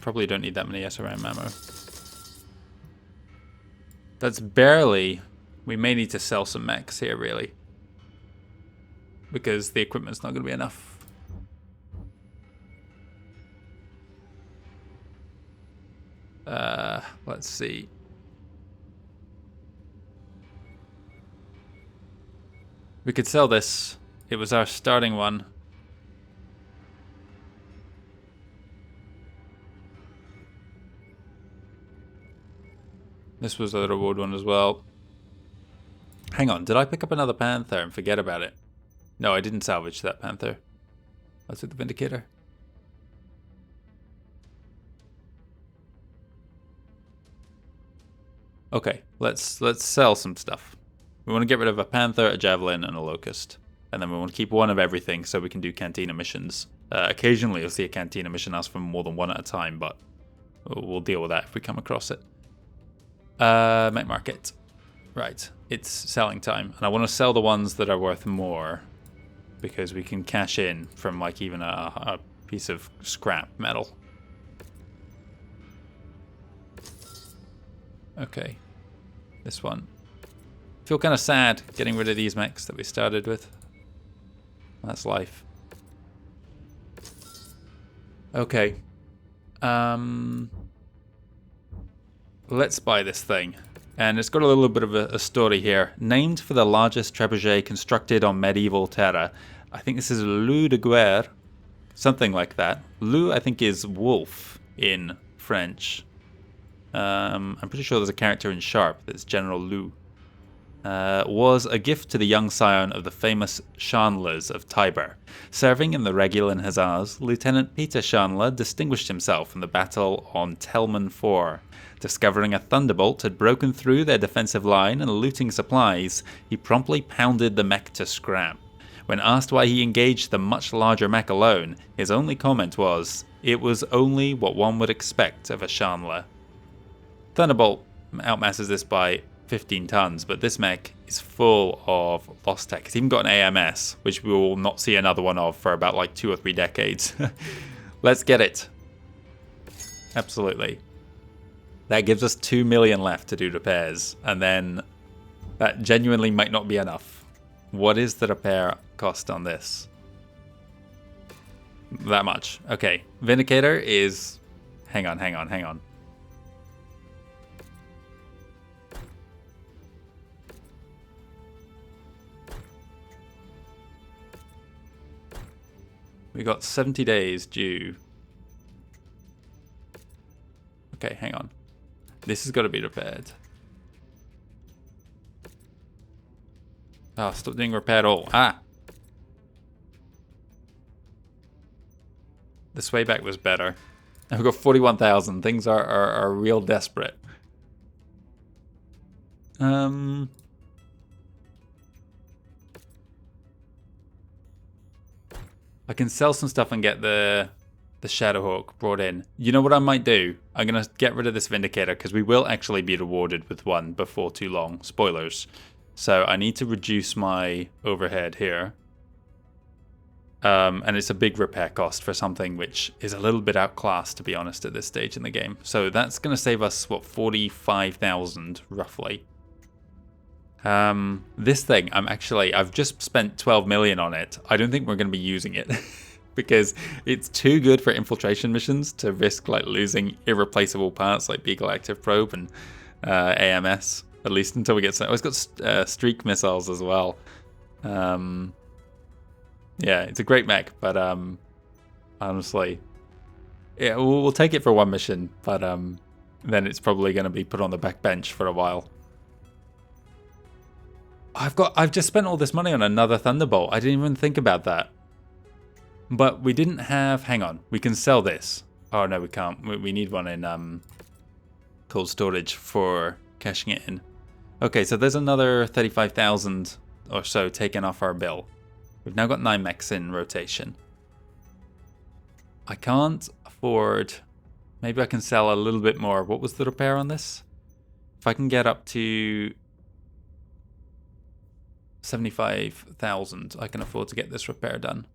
Probably don't need that many SRM ammo. That's barely... We may need to sell some mechs here, really. Because the equipment's not going to be enough. Let's see. We could sell this. It was our starting one. This was the reward one as well. Hang on, did I pick up another Panther and forget about it? No, I didn't salvage that Panther. I took the Vindicator. Okay, let's sell some stuff. We want to get rid of a Panther, a Javelin, and a Locust. And then we want to keep one of everything so we can do Cantina missions. Occasionally you'll see a Cantina mission ask for more than one at a time, but we'll deal with that if we come across it. Mech Market. Right, it's selling time. And I want to sell the ones that are worth more, because we can cash in from like even a piece of scrap metal. Okay, this one. I feel kind of sad getting rid of these mechs that we started with. That's life. Okay. Let's buy this thing. And it's got a little bit of a story here. Named for the largest trebuchet constructed on medieval Terra. I think this is Loup de Guerre. Something like that. Loup, I think, is wolf in French. I'm pretty sure there's a character in Sharp that's General Loup. Was a gift to the young scion of the famous Chandlers of Tiber. Serving in the Regulan Hussars, Lieutenant Peter Chandler distinguished himself in the battle on Telman 4. Discovering a thunderbolt had broken through their defensive line and looting supplies, he promptly pounded the mech to scrap. When asked why he engaged the much larger mech alone, his only comment was, "It was only what one would expect of a Chandler." Thunderbolt outmasses this by 15 tons, but this mech is full of lost tech. It's even got an AMS, which we will not see another one of for about like 2 or 3 decades. Let's get it. Absolutely. That gives us 2 million left to do repairs, and then that genuinely might not be enough. What is the repair cost on this? That much. Okay. Vindicator is... Hang on. We got 70 days due. Okay, hang on. This has got to be repaired. Oh, stop doing repair at all. Ah! The sway back was better. And we've got 41,000. Things are real desperate. I can sell some stuff and get the Shadowhawk brought in. You know what I might do? I'm going to get rid of this Vindicator because we will actually be rewarded with one before too long. Spoilers. So I need to reduce my overhead here. And it's a big repair cost for something which is a little bit outclassed, to be honest, at this stage in the game. So that's going to save us, what, 45,000 roughly. This thing, I've just spent 12 million on it. I don't think we're going to be using it because it's too good for infiltration missions to risk like losing irreplaceable parts like Beagle Active Probe and AMS, at least until we get some. Oh, it's got streak missiles as well. Yeah, it's a great mech, but honestly, yeah, we'll take it for one mission, but then it's probably going to be put on the back bench for a while. I've just spent all this money on another Thunderbolt. I didn't even think about that. But we didn't have... Hang on. We can sell this. Oh, no, we can't. We need one in cold storage for cashing it in. Okay, so there's another 35,000 or so taken off our bill. We've now got 9 mechs in rotation. I can't afford... Maybe I can sell a little bit more. What was the repair on this? If I can get up to 75,000, I can afford to get this repair done.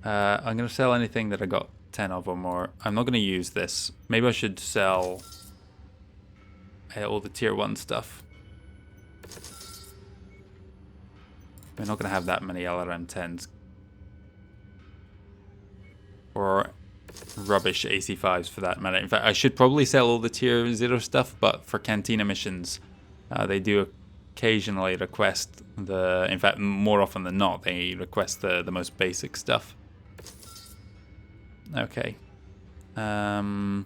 I'm going to sell anything that I got 10 of or more. I'm not going to use this. Maybe I should sell all the tier 1 stuff. We're not going to have that many LRM 10s. Or rubbish AC5s for that matter. In fact, I should probably sell all the tier 0 stuff, but for Cantina missions, they do occasionally request the... In fact, more often than not, they request the most basic stuff. Okay. I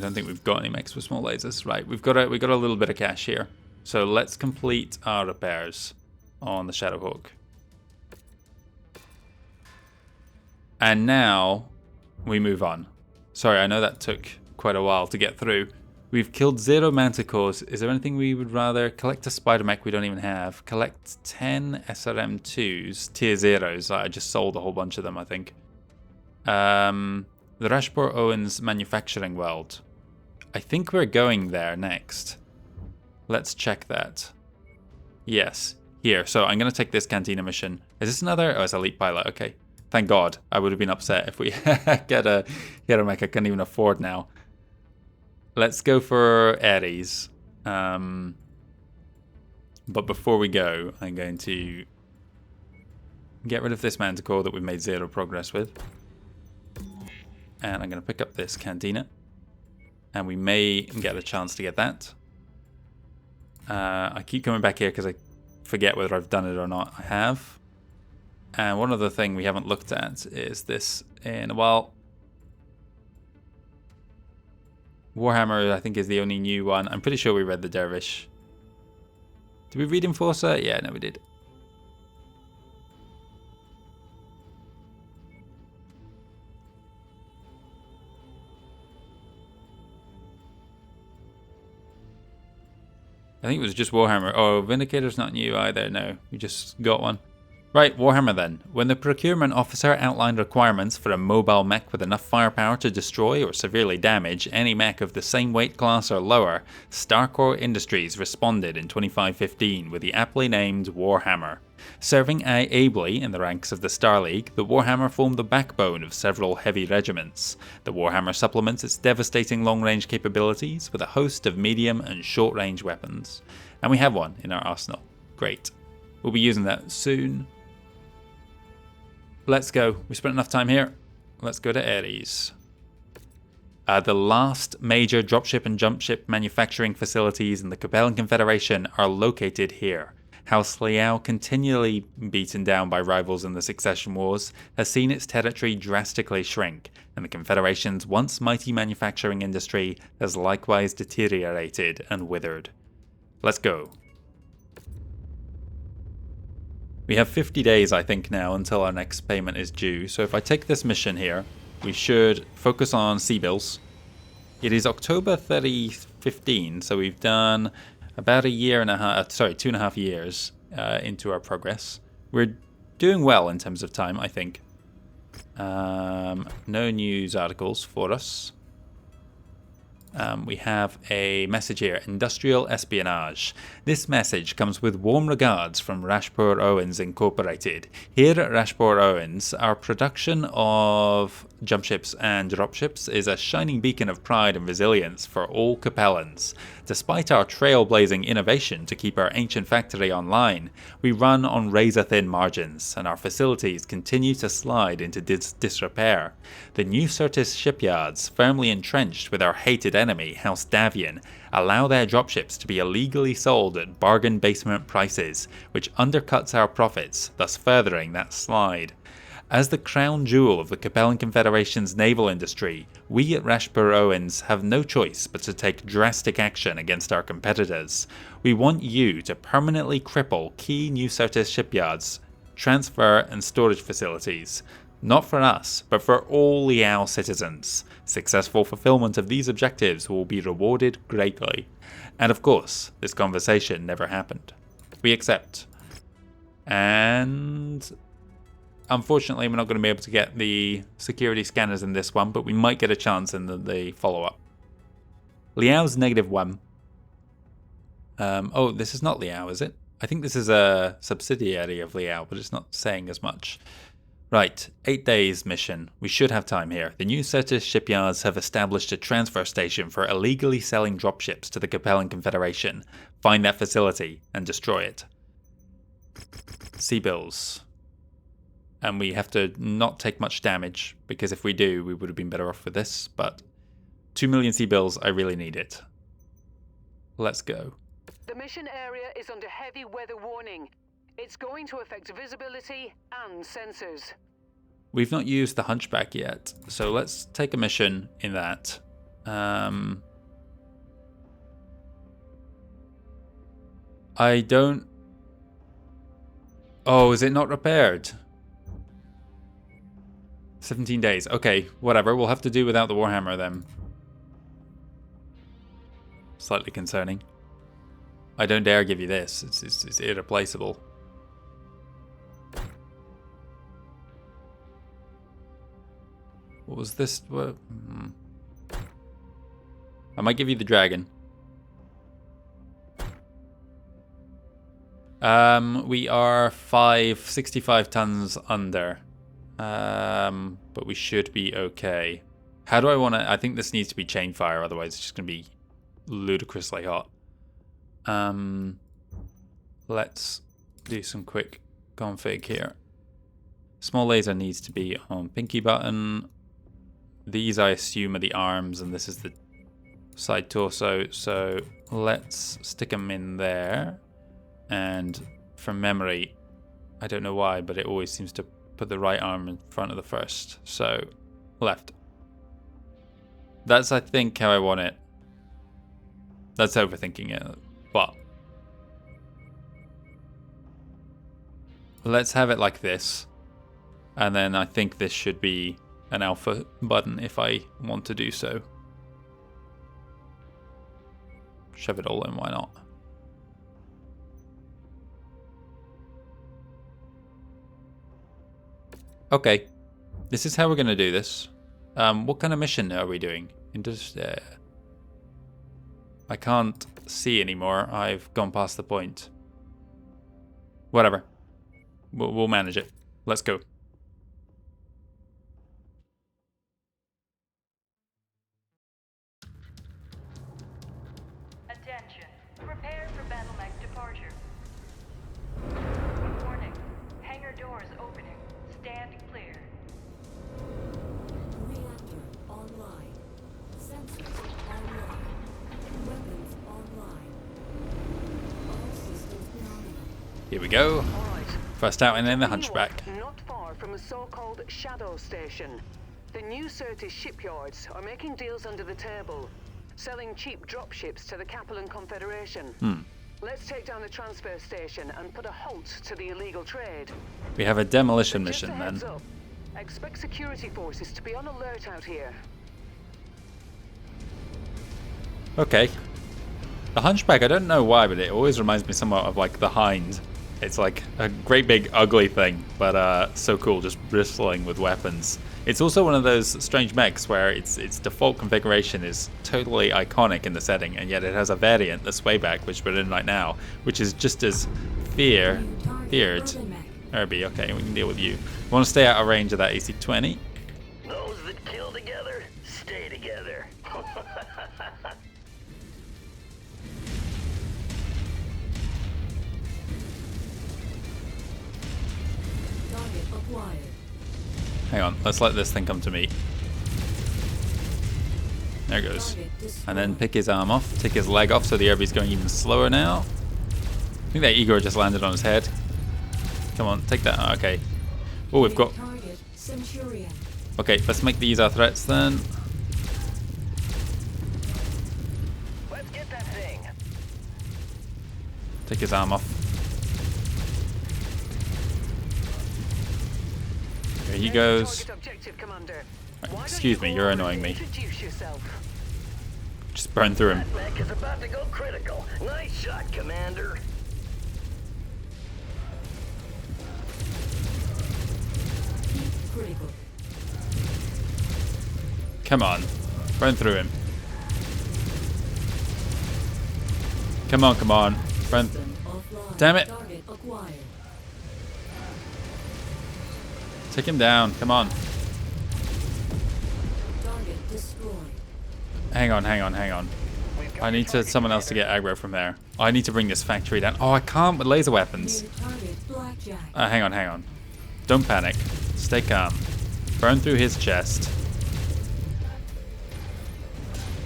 don't think we've got any mechs with small lasers. Right, we've got a little bit of cash here. So let's complete our repairs on the Shadowhawk. And now we move on. Sorry, I know that took quite a while to get through. We've killed 0 Manticores. Is there anything we would rather? Collect a Spider Mech we don't even have. Collect 10 SRM2s, tier 0s. I just sold a whole bunch of them, I think. The Rashport Owens manufacturing world. I think we're going there next. Let's check that. Yes, here. So I'm going to take this Cantina mission. Is this another? Oh, it's Elite Pilot. Okay. Thank God. I would have been upset if we get a mech I can't even afford now. Let's go for Ares. But before we go, I'm going to get rid of this Manticore that we've made 0 progress with. And I'm going to pick up this Cantina. And we may get a chance to get that. I keep coming back here because I forget whether I've done it or not. I have. And one other thing we haven't looked at is this in a while. Warhammer, I think, is the only new one. I'm pretty sure we read the Dervish. Did we read Enforcer? Yeah, no we did. I think it was just Warhammer. Oh, Vindicator's not new either. No, we just got one. Right, Warhammer then. When the procurement officer outlined requirements for a mobile mech with enough firepower to destroy or severely damage any mech of the same weight class or lower, Starcore Industries responded in 2515 with the aptly named Warhammer. Serving ably in the ranks of the Star League, the Warhammer formed the backbone of several heavy regiments. The Warhammer supplements its devastating long-range capabilities with a host of medium and short-range weapons. And we have one in our arsenal. Great. We'll be using that soon. Let's go. We spent enough time here. Let's go to Ares. The last major dropship and jumpship manufacturing facilities in the Capellan Confederation are located here. House Liao, continually beaten down by rivals in the succession wars, has seen its territory drastically shrink, and the Confederation's once mighty manufacturing industry has likewise deteriorated and withered. Let's go. We have 50 days, I think, now until our next payment is due. So if I take this mission here, we should focus on C-bills. It is October 2015, so we've done about a year and a half, 2.5 years into our progress. We're doing well in terms of time, I think. No news articles for us. We have a message here, Industrial Espionage. This message comes with warm regards from Rashpur Owens Incorporated. Here at Rashpur Owens, our production of jumpships and dropships is a shining beacon of pride and resilience for all Capellans. Despite our trailblazing innovation to keep our ancient factory online, we run on razor-thin margins, and our facilities continue to slide into disrepair. The new Certis shipyards, firmly entrenched with our hated enemy, House Davian, allow their dropships to be illegally sold at bargain basement prices, which undercuts our profits, thus furthering that slide. As the crown jewel of the Capellan Confederation's naval industry, we at Rashpur Owens have no choice but to take drastic action against our competitors. We want you to permanently cripple key New Certis shipyards, transfer and storage facilities. Not for us, but for all Liao citizens. Successful fulfillment of these objectives will be rewarded greatly. And of course, this conversation never happened. We accept. And unfortunately, we're not going to be able to get the security scanners in this one, but we might get a chance in the follow-up. Liao's -1. Oh, this is not Liao, is it? I think this is a subsidiary of Liao, but it's not saying as much. Right, 8 days mission. We should have time here. The new Certis shipyards have established a transfer station for illegally selling dropships to the Capellan Confederation. Find that facility and destroy it. C-bills. And we have to not take much damage, because if we do, we would have been better off with this, but 2 million C-bills, I really need it. Let's go. The mission area is under heavy weather warning. It's going to affect visibility and sensors. We've not used the Hunchback yet, so let's take a mission in that. I don't... Oh, is it not repaired? 17 days. Okay, whatever. We'll have to do without the Warhammer then. Slightly concerning. I don't dare give you this. It's irreplaceable. What was this? I might give you the dragon. We are 65 tons under. But we should be okay. How do I want to... I think this needs to be chain fire, otherwise it's just going to be ludicrously hot. Let's do some quick config here. Small laser needs to be on pinky button. These I assume are the arms, and this is the side torso. So let's stick them in there. And from memory, I don't know why, but it always seems to put the right arm in front of the first. So left. That's, I think, how I want it. That's overthinking it, but let's have it like this. And then I think this should be an alpha button if I want to do so. Shove it all in, why not? Okay, this is how we're going to do this. What kind of mission are we doing? I can't see anymore. I've gone past the point. Whatever. We'll manage it. Let's go. Attention. Prepare for battle mech departure. Warning. Hangar doors opening. Stand clear. Reactor online. Sensors online. Weapons online. All systems nominal. Here we go. All right. First out and then the Hunchback. Not far from a so-called shadow station. The new Certis shipyards are making deals under the table, selling cheap dropships to the Capellan Confederation. Let's take down the transfer station and put a halt to the illegal trade. We have a demolition Just mission a heads then. up. Expect security forces to be on alert out here. Okay. The Hunchback, I don't know why, but it always reminds me somewhat of like the Hind. It's like a great big ugly thing, but so cool, just bristling with weapons. It's also one of those strange mechs where its default configuration is totally iconic in the setting, and yet it has a variant, the Swayback, which we're in right now, which is just as feared. Irby, okay, we can deal with you. We want to stay out of range of that AC-20. Those that kill together, stay together. Target acquired. Hang on, let's let this thing come to me. There it goes. And then pick his arm off, take his leg off, so the Irby's going even slower now. I think that Igor just landed on his head. Come on, take that. Oh, okay. Oh, we've got... Target Centurion. Okay, let's make these our threats then. Let's get that thing. Take his arm off. There he goes. Target objective, Commander. Right, Why don't excuse you me, go you're over and annoying me. Introduce yourself. Just burn through him. That mech is about to go critical. Nice shot, Commander. Critical. Come on. Burn through him. Come on, come on. Burn. System offline. Damn it. Target acquired. Take him down. Come on. Target destroyed. Hang on, hang on, hang on. I need someone else to get aggro from there. I need to bring this factory down. Oh, I can't with laser weapons. New target blackjack. Hang on, hang on. Don't panic. Stay calm. Burn through his chest.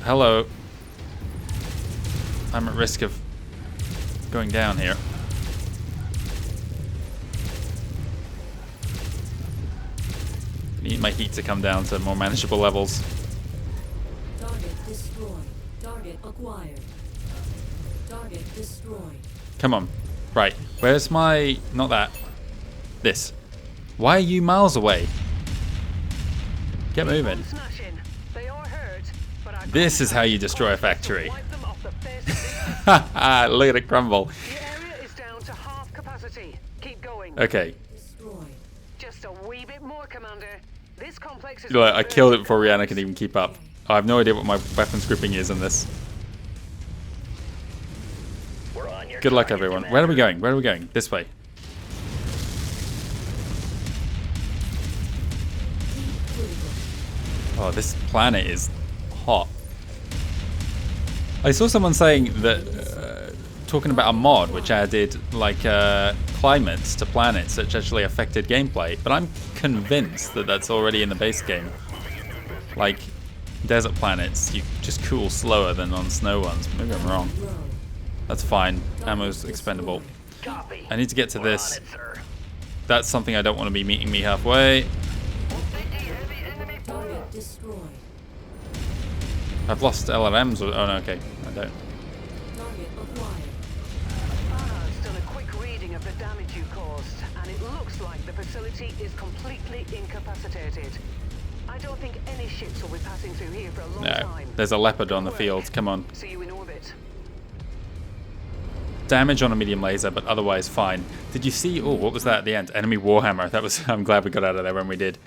Hello. I'm at risk of going down here. Need my heat to come down to more manageable levels. Target destroyed. Target acquired. Target destroyed. Come on. Right. Where's my... Not that. This. Why are you miles away? Get moving. Smashing. They are hurt, but I This is how you destroy a factory. wipe them off the face of the Haha, look at it crumble. The area is down to half capacity. Keep going. Okay. Destroyed. Just a wee bit more, Commander. This complex is... Look, I killed it before Rihanna could even keep up. I have no idea what my weapons grouping is in this. We're on your Good luck, target, everyone. Commander. Where are we going? Where are we going? This way. Oh, this planet is hot. I saw someone saying that, talking about a mod which added like climates to planets which actually affected gameplay, but I'm convinced that that's already in the base game. Like desert planets, you just cool slower than on snow ones. Maybe I'm wrong. That's fine. Ammo's expendable. Copy. I need to get to We're on this. it, sir. That's something I don't want to be meeting me halfway. Target destroyed. I've lost LRMs. Oh no, okay, I don't. Target acquired. Anna's done a quick reading reading of the damage you caused, and it looks like the facility is completely incapacitated. I don't think any ships will be passing through here for a long time. There's a leopard on the field. Come on. See you in orbit. Damage on a medium laser, but otherwise fine. Did you see... Oh, what was that at the end? Enemy Warhammer. That was... I'm glad we got out of there when we did.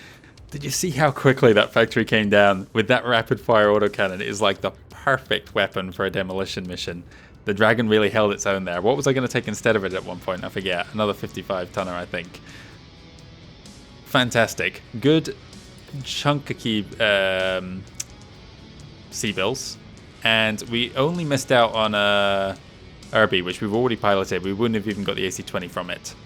Did you see how quickly that factory came down? With that rapid-fire autocannon, it is like the perfect weapon for a demolition mission. The Dragon really held its own there. What was I going to take instead of it at one point? I forget. Another 55-tonner, I think. Fantastic. Good chunky C-bills. And we only missed out on Irby, which we've already piloted. We wouldn't have even got the AC-20 from it.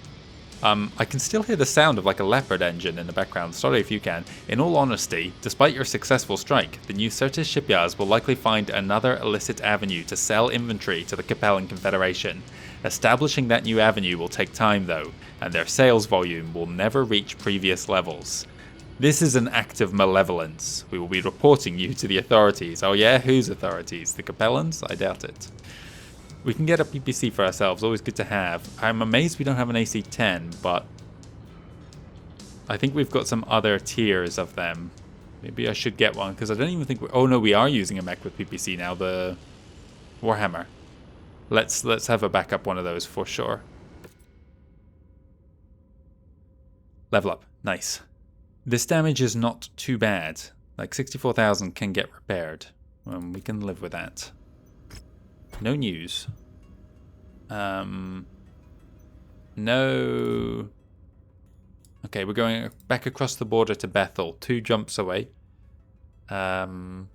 I can still hear the sound of like a Leopard engine in the background. Sorry if you can. In all honesty, despite your successful strike, the new Certis shipyards will likely find another illicit avenue to sell inventory to the Capellan Confederation. Establishing that new avenue will take time though, and their sales volume will never reach previous levels. This is an act of malevolence. We will be reporting you to the authorities. Oh yeah? Whose authorities? The Capellans? I doubt it. We can get a PPC for ourselves, always good to have. I'm amazed we don't have an AC-10, but I think we've got some other tiers of them. Maybe I should get one, because I don't even think oh no, we are using a mech with PPC now, the Warhammer. Let's have a backup one of those for sure. Level up, nice. This damage is not too bad. Like 64,000 can get repaired. We can live with that. No news. No. Okay, we're going back across the border to Bethel, 2 jumps away. And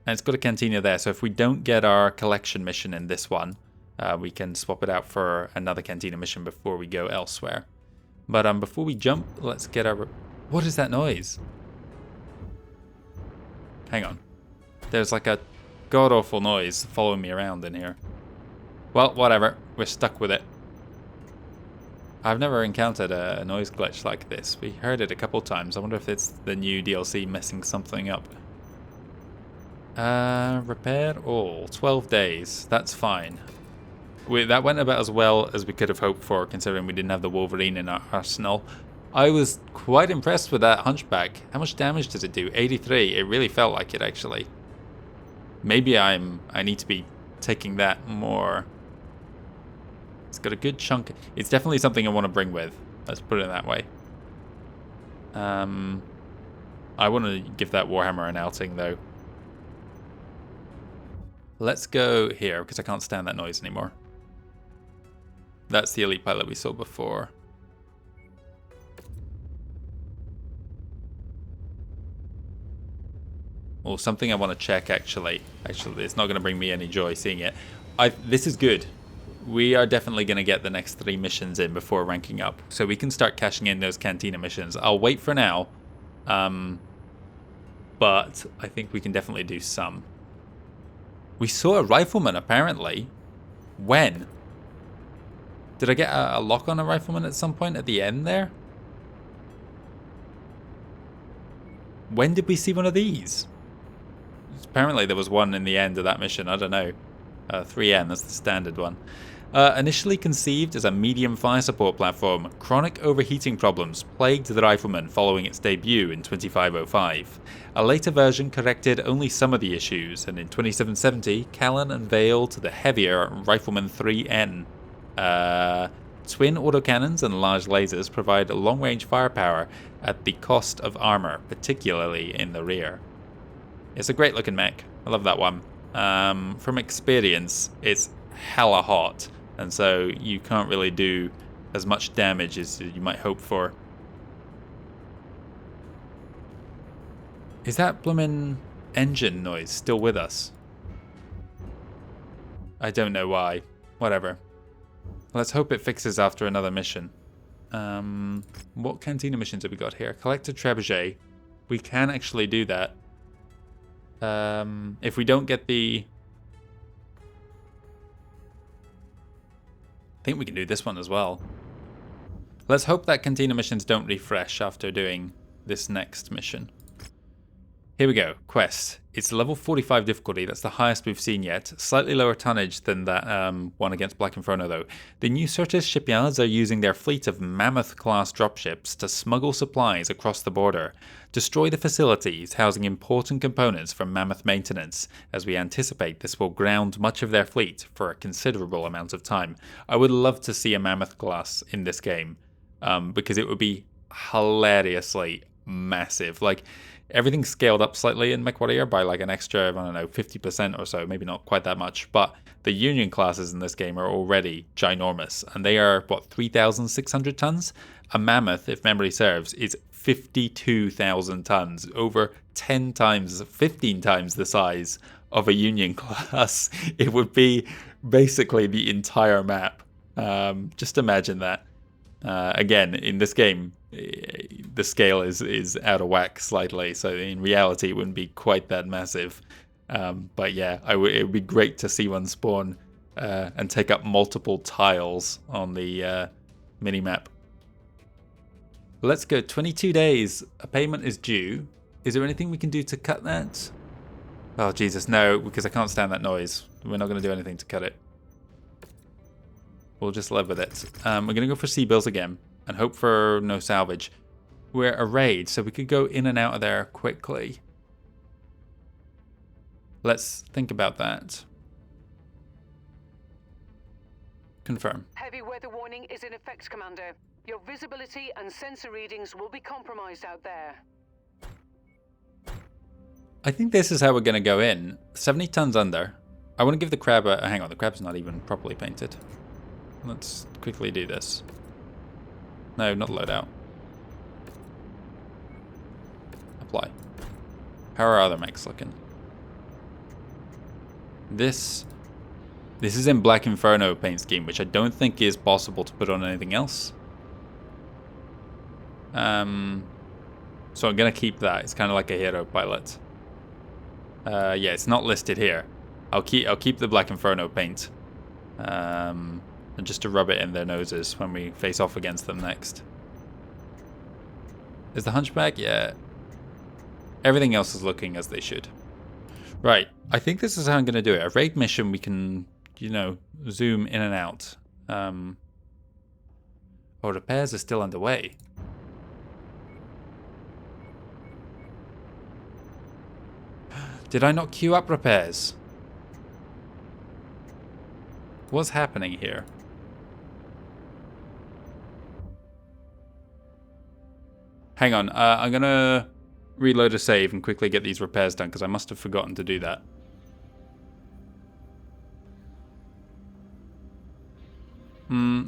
it's got a cantina there, so if we don't get our collection mission in this one, we can swap it out for another cantina mission before we go elsewhere. But before we jump, let's get our... What is that noise? Hang on. There's like a god-awful noise following me around in here. Well, whatever. We're stuck with it. I've never encountered a noise glitch like this. We heard it a couple times. I wonder if it's the new DLC messing something up. Repair all. 12 days. That's fine. That went about as well as we could have hoped for, considering we didn't have the Wolverine in our arsenal. I was quite impressed with that Hunchback. How much damage does it do? 83. It really felt like it, actually. Maybe I need to be taking that more. It's got a good chunk. It's definitely something I want to bring with. Let's put it that way. I want to give that Warhammer an outing, though. Let's go here, because I can't stand that noise anymore. That's the elite pilot we saw before. Or something I want to check, actually. Actually, it's not going to bring me any joy seeing it. This is good. We are definitely going to get the next 3 missions in before ranking up. So we can start cashing in those Cantina missions. I'll wait for now. But I think we can definitely do some. We saw a rifleman, apparently. When? Did I get a lock on a rifleman at some point at the end there? When did we see one of these? Apparently there was one in the end of that mission. I don't know. 3N, that's the standard one. Initially conceived as a medium fire support platform, chronic overheating problems plagued the Rifleman following its debut in 2505. A later version corrected only some of the issues, and in 2770, Callan unveiled the heavier Rifleman 3N. Twin autocannons and large lasers provide long-range firepower at the cost of armor, particularly in the rear. It's a great-looking mech. I love that one. From experience, it's hella hot, and so you can't really do as much damage as you might hope for. Is that bloomin' engine noise still with us? I don't know why. Whatever. Let's hope it fixes after another mission. What cantina missions have we got here? Collect a trebuchet. We can actually do that. If we don't get the... I think we can do this one as well. Let's hope that cantina missions don't refresh after doing this next mission. Here we go. Quest. It's level 45 difficulty. That's the highest we've seen yet. Slightly lower tonnage than that one against Black Inferno, though. The new Certis shipyards are using their fleet of Mammoth-class dropships to smuggle supplies across the border. Destroy the facilities housing important components for Mammoth maintenance, as we anticipate this will ground much of their fleet for a considerable amount of time. I would love to see a Mammoth class in this game, because it would be hilariously massive. Like, everything's scaled up slightly in MechWarrior by like an extra, I don't know, 50% or so, maybe not quite that much, but the Union classes in this game are already ginormous, and they are, what, 3,600 tons? A Mammoth, if memory serves, is 52,000 tons, over 10 times, 15 times the size of a Union class. It would be basically the entire map. Just imagine that. Again, in this game, the scale is out of whack slightly, so in reality it wouldn't be quite that massive. But yeah, it would be great to see one spawn and take up multiple tiles on the mini-map. Let's go. 22 days. A payment is due. Is there anything we can do to cut that? Oh, Jesus, no, because I can't stand that noise. We're not going to do anything to cut it. We'll just live with it. We're going to go for sea bills again and hope for no salvage. We're a raid, so we could go in and out of there quickly. Let's think about that. Confirm. Heavy weather warning is in effect, Commander. Your visibility and sensor readings will be compromised out there. I think this is how we're going to go in. 70 tons under. I want to give the crab a... Hang on, the crab's not even properly painted. Let's quickly do this. No, not loadout. Apply. How are other mechs looking? This is in Black Inferno paint scheme, which I don't think is possible to put on anything else. So I'm gonna keep that. It's kind of like a hero pilot. Yeah, it's not listed here. I'll keep the Black Inferno paint. And just to rub it in their noses when we face off against them next. Is the Hunchback? Yeah. Everything else is looking as they should. Right. I think this is how I'm going to do it. A raid mission, we can, you know, zoom in and out. Oh, repairs are still underway. Did I not queue up repairs? What's happening here? Hang on, I'm gonna reload a save and quickly get these repairs done because I must have forgotten to do that.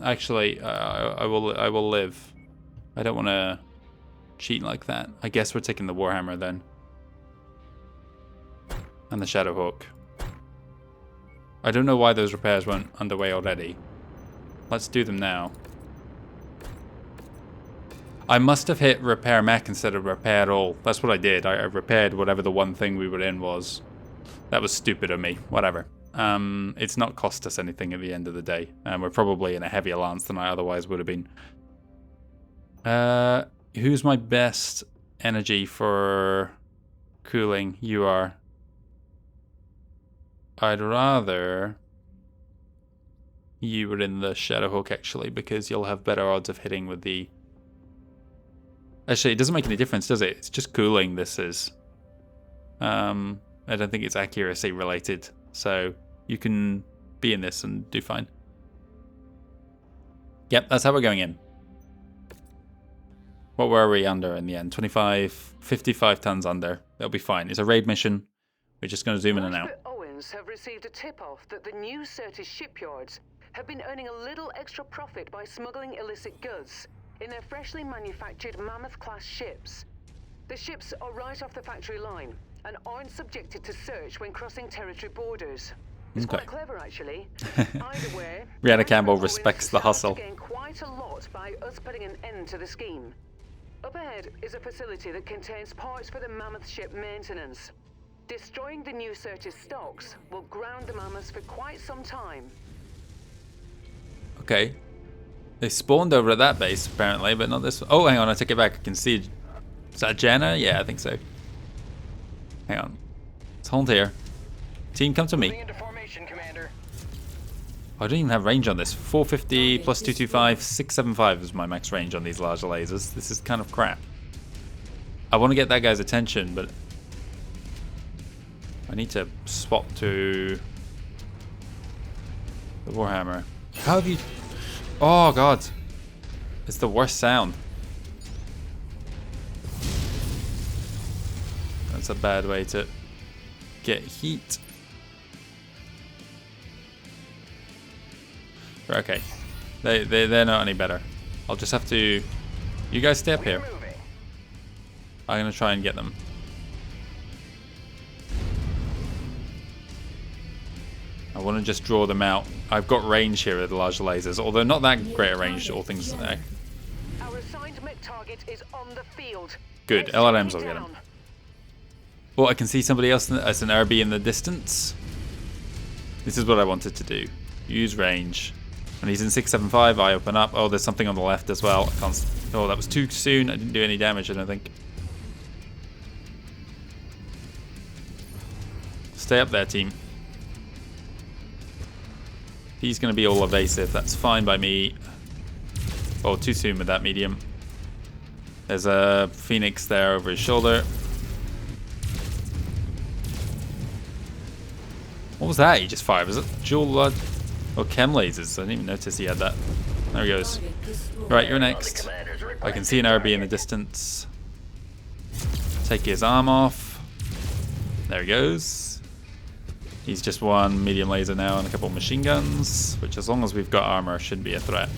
Actually, I will live. I don't want to cheat like that. I guess we're taking the Warhammer then. And the Shadowhawk. I don't know why those repairs weren't underway already. Let's do them now. I must have hit repair mech instead of repair all. That's what I did. I repaired whatever the one thing we were in was. That was stupid of me. Whatever. It's not cost us anything at the end of the day. We're probably in a heavier lance than I otherwise would have been. Who's my best energy for cooling? You are. I'd rather you were in the Shadowhawk actually, because you'll have better odds of hitting with the... Actually, it doesn't make any difference, does it? It's just cooling this is. I don't think it's accuracy related, so you can be in this and do fine. Yep, that's how we're going in. What were we under in the end? 55 tons under. That'll be fine. It's a raid mission. We're just going to zoom in and out. Have received a tip-off that the new Certis shipyards have been earning a little extra profit by smuggling illicit goods in their freshly manufactured Mammoth-class ships. The ships are right off the factory line and aren't subjected to search when crossing territory borders. It's quite clever, actually. Either way, Rihanna Campbell respects the hustle. Gain quite a lot by us putting an end to the scheme. Up ahead is a facility that contains parts for the Mammoth ship maintenance. Destroying the new Certis stocks will ground the Mammoths for quite some time. Okay. They spawned over at that base, apparently, but not this one. Oh, hang on, I take it back. I can see... Is that Jenna? Yeah, I think so. Hang on. Let's hold here. Team, come to me. Moving into formation, Commander. I don't even have range on this. 450 plus 225, 675 is my max range on these larger lasers. This is kind of crap. I want to get that guy's attention, but I need to swap to the Warhammer. How have you... Oh, God. It's the worst sound. That's a bad way to get heat. Okay. They're not any better. I'll just have to... You guys stay up here. I'm going to try and get them. I want to just draw them out. I've got range here with the larger lasers, although not that great a range, all things... Our assigned mech target is on the field. Good, LRMs will get him. Well, I can see somebody else as an RB in the distance. This is what I wanted to do. Use range. When he's in 675, I open up. Oh, there's something on the left as well. I can't... Oh, that was too soon. I didn't do any damage, I don't think. Stay up there, team. He's going to be all evasive. That's fine by me. Oh, too soon with that medium. There's a Phoenix there over his shoulder. What was that he just fired? Was it dual or chem lasers? I didn't even notice he had that. There he goes. Right, you're next. I can see an RB in the distance. Take his arm off. There he goes. He's just one medium laser now and a couple of machine guns, which as long as we've got armor shouldn't be a threat.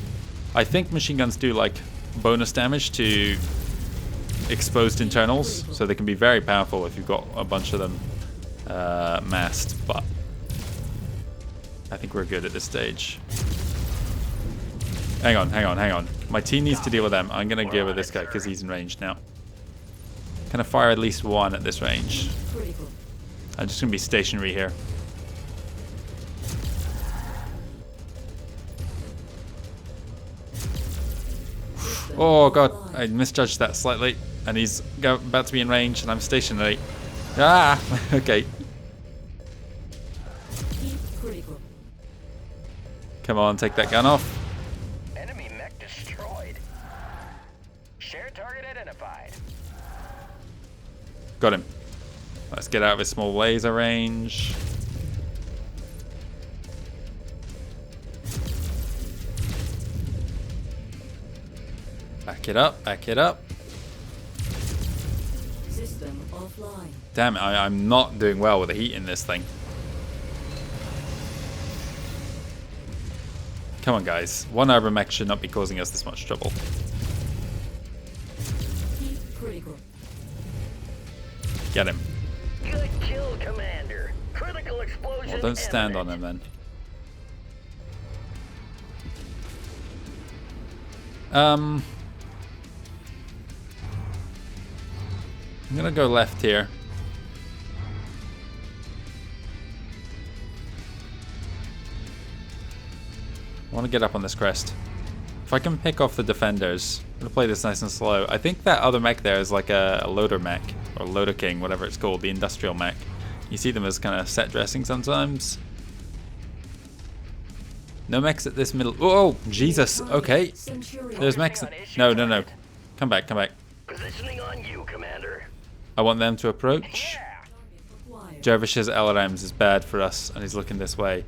I think machine guns do like bonus damage to exposed internals, so they can be very powerful if you've got a bunch of them massed, but I think we're good at this stage. Hang on. My team needs to deal with them. I'm going to deal with this guy because he's in range now. Can I fire at least one at this range? I'm just going to be stationary here. Oh god, I misjudged that slightly. And he's about to be in range and I'm stationary. Ah! Okay. Come on, take that gun off. Enemy mech destroyed. Shared target identified. Got him. Let's get out of his small laser range. Back it up, back it up. System offline. Damn it, I'm not doing well with the heat in this thing. Come on, guys. One urban mech should not be causing us this much trouble. Critical. Get him. Good kill, Commander. Critical explosion. Well, don't stand on him then. I'm gonna go left here. I want to get up on this crest. If I can pick off the defenders, I'm gonna play this nice and slow. I think that other mech there is like a loader mech, or loader king, whatever it's called, the industrial mech. You see them as kind of set dressing sometimes. No mechs at this middle. Oh, Jesus. Okay. There's mechs. No. Come back. Positioning on you, Commander. I want them to approach. Jervish's LRMs is bad for us, and he's looking this way.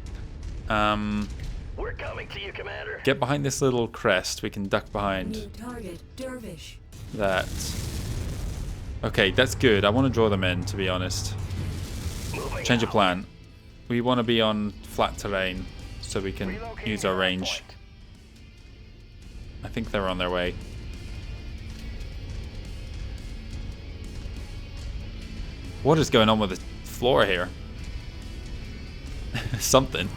We're coming to you, Commander. Get behind this little crest. We can duck behind New target, Dervish. that. Okay, that's good. I want to draw them in, to be honest. Change of plan. We want to be on flat terrain so we can use our range. I think they're on their way. What is going on with the floor here? Something.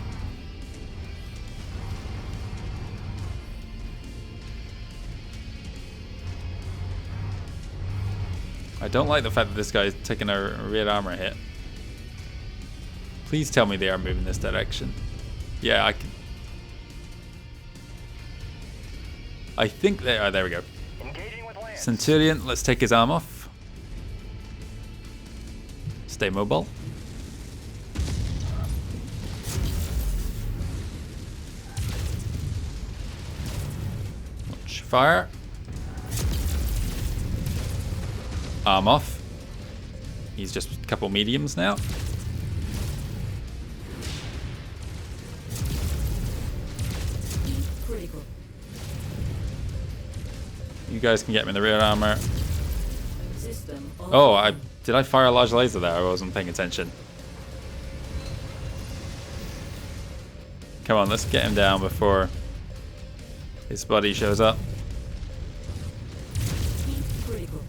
I don't like the fact that this guy is taking a rear armor hit. Please tell me they are moving this direction. Yeah, I can. I think they are. There we go. Centurion, let's take his arm off. Stay mobile. Watch fire. Arm off. He's just a couple mediums now. Critical. You guys can get me in the rear armor. System Oh, did I fire a large laser there? I wasn't paying attention. Come on, let's get him down before his buddy shows up. critical.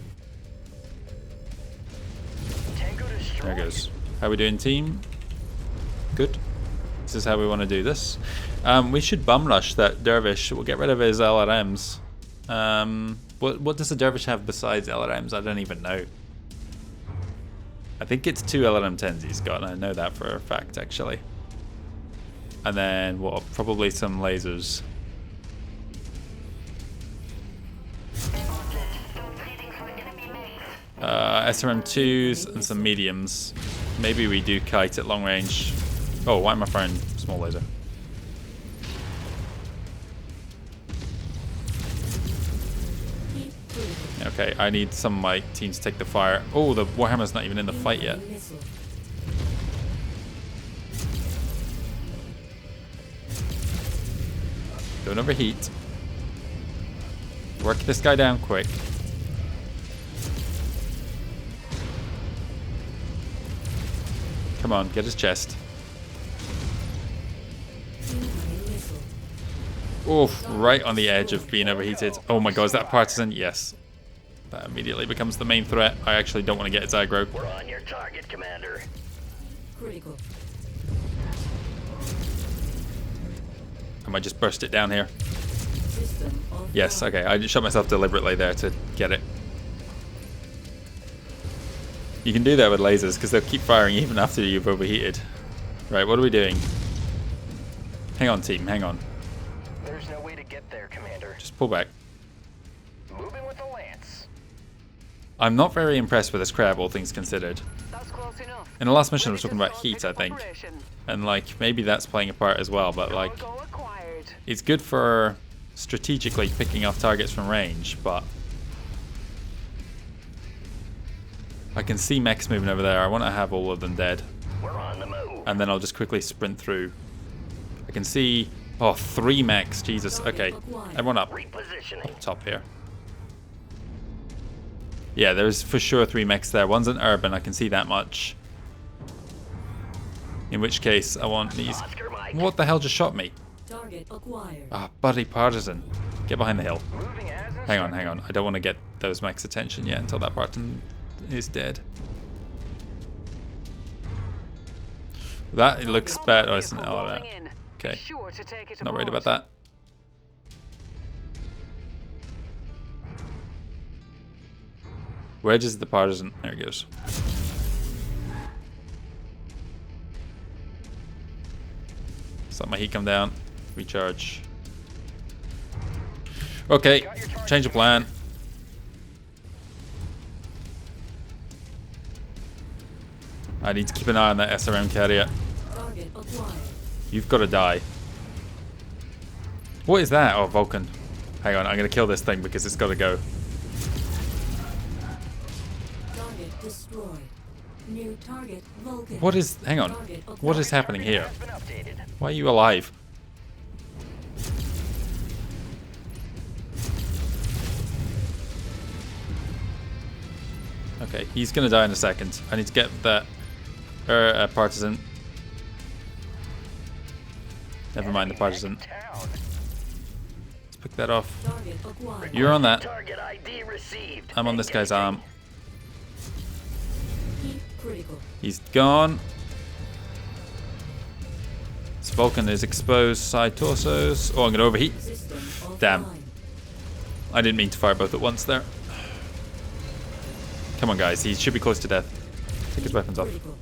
There it goes. How we doing, team? Good. This is how we want to do this. We should bum rush that dervish. We'll get rid of his LRMs. What does a dervish have besides LRMs? I don't even know. I think it's 2 LRM-10s he's got, and I know that for a fact, actually. And then, what? Probably some lasers. SRM-2s and some mediums. Maybe we do kite at long range. Oh, why am I firing small laser? Okay, I need some of my team to take the fire. Oh, the Warhammer's not even in the fight yet. Don't overheat. Work this guy down quick. Come on, get his chest. Oof, right on the edge of being overheated. Oh my god, is that partisan? Yes. That immediately becomes the main threat. I actually don't want to get its aggro. We're on your target, Commander. Critical. I might just burst it down here. System offline. Yes, okay. I just shot myself deliberately there to get it. You can do that with lasers because they'll keep firing even after you've overheated. Right, what are we doing? Hang on, team, hang on. There's no way to get there, Commander. Just pull back. Moving with the lance. I'm not very impressed with this crab, all things considered. That's close enough. In the last mission I was Ready talking to about heat, I start think. operation. And like, maybe that's playing a part as well, but like, Cargo acquired. it's good for strategically picking off targets from range, but I can see mechs moving over there. I want to have all of them dead. We're on the move. And then I'll just quickly sprint through. I can see, oh, 3 mechs, Jesus. Okay, everyone up. Repositioning. Top here. Yeah, there's for sure 3 mechs there. One's an urban, I can see that much. In which case, I want these. Oscar Mike. What the hell just shot me? Target acquired. Ah, buddy partisan. Get behind the hill. Moving as Hang on, hang on. I don't want to get those mechs' attention yet until that partisan is dead. That looks better. Oh, it's an LRM. Okay. Sure to take it Not worried aboard. about that. Wedge is the partisan. There he goes. Just let my heat come down. Recharge. Okay, change of plan. I need to keep an eye on that SRM carrier. Target acquired. You've got to die. What is that? Oh, Vulcan. Hang on, I'm going to kill this thing because it's got to go. Target destroyed. New target Vulcan. What is... Hang on. Target acquired. What is happening here? has been updated. Why are you alive? Okay, he's going to die in a second. I need to get that partisan. Never mind the partisan. Town. Let's pick that off. Target acquired. You're on that. Target ID received. I'm on this guy's arm. Heat critical. He's gone. This Vulcan is exposed. Side torsos. Oh, I'm going to overheat. System offline. Damn. I didn't mean to fire both at once there. Come on, guys. He should be close to death. Take his weapons off. Critical.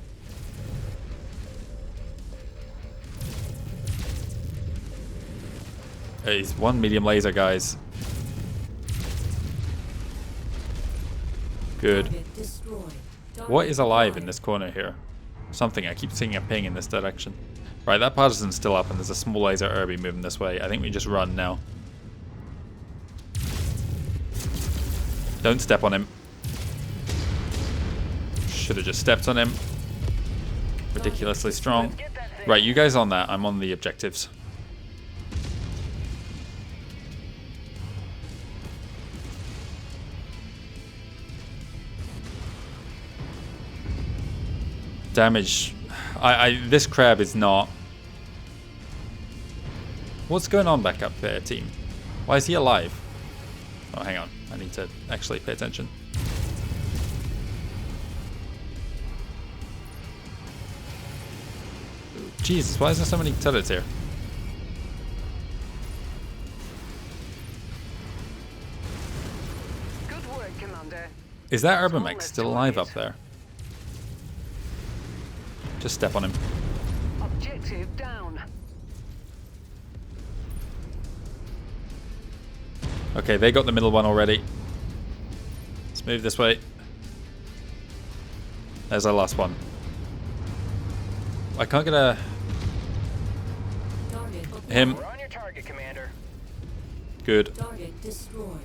He's 1 medium laser, guys. Good. Target destroyed. What is alive in this corner here? Something. I keep seeing a ping in this direction. Right, that partisan's still up and there's a small laser Irby moving this way. I think we just run now. Don't step on him. Should have just stepped on him. Ridiculously strong. Right, you guys on that. I'm on the objectives. Damage. This crab is not. What's going on back up there, team? Why is he alive? Oh, hang on. I need to actually pay attention. Jesus, why is there so many turrets here? Good work, Commander. Is that Urban still alive up there? Just step on him. Objective down. Okay, they got the middle one already. Let's move this way. There's our last one. I can't get a... him. We're on your target, Commander. Good. Target destroyed.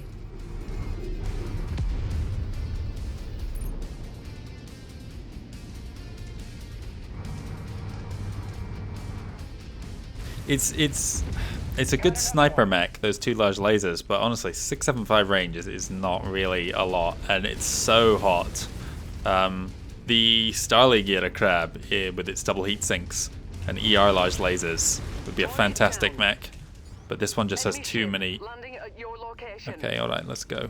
It's a good sniper mech, those two large lasers, but honestly 675 range is not really a lot, and it's so hot. The Starleaguer crab with its double heat sinks and ER large lasers would be a fantastic mech, but this one just has too many. Landing at your location. Okay, alright, let's go.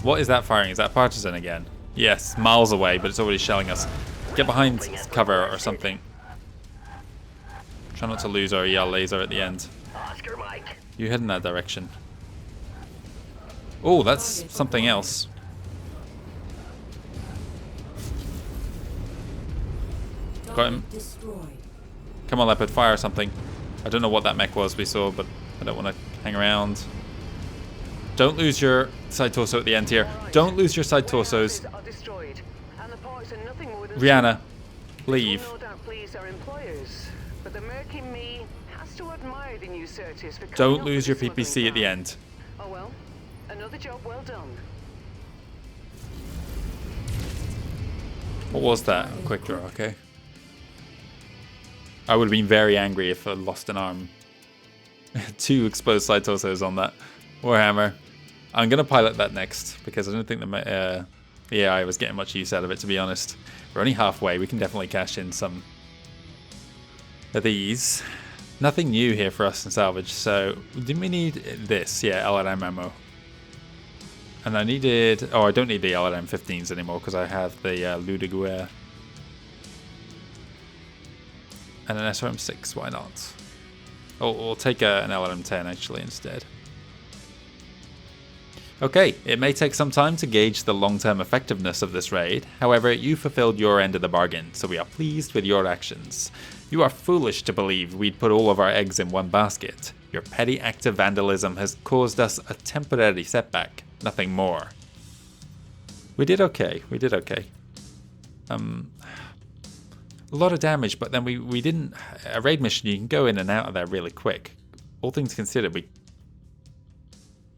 What is that firing? Is that partisan again? Yes, miles away, but it's already shelling us. Get behind cover or something. Try not to lose our EL laser at the end. Oscar Mike. You head in that direction. Oh, that's something else. Got him. Come on, Leopard, fire something. I don't know what that mech was we saw, but I don't want to hang around. Don't lose your side torso at the end here. Don't lose your side torsos. Rihanna, leave. Don't lose your PPC at the end. Oh well, another job well done. What was that? A quick draw, okay. I would have been very angry if I lost an arm. 2 exposed side torsos on that Warhammer. I'm going to pilot that next because I don't think the AI was getting much use out of it, to be honest. We're only halfway. We can definitely cash in some of these. Nothing new here for us in salvage. So, didn't we need this? Yeah, LRM ammo. And I needed... Oh, I don't need the LRM 15s anymore because I have the Ludiguer. And an SRM 6, why not? Oh, we'll take an LRM 10 actually instead. Okay, it may take some time to gauge the long-term effectiveness of this raid, however, you fulfilled your end of the bargain, so we are pleased with your actions. You are foolish to believe we'd put all of our eggs in one basket. Your petty act of vandalism has caused us a temporary setback, nothing more. We did okay, we did okay. A lot of damage, but then we didn't... A raid mission, you can go in and out of there really quick. All things considered, we...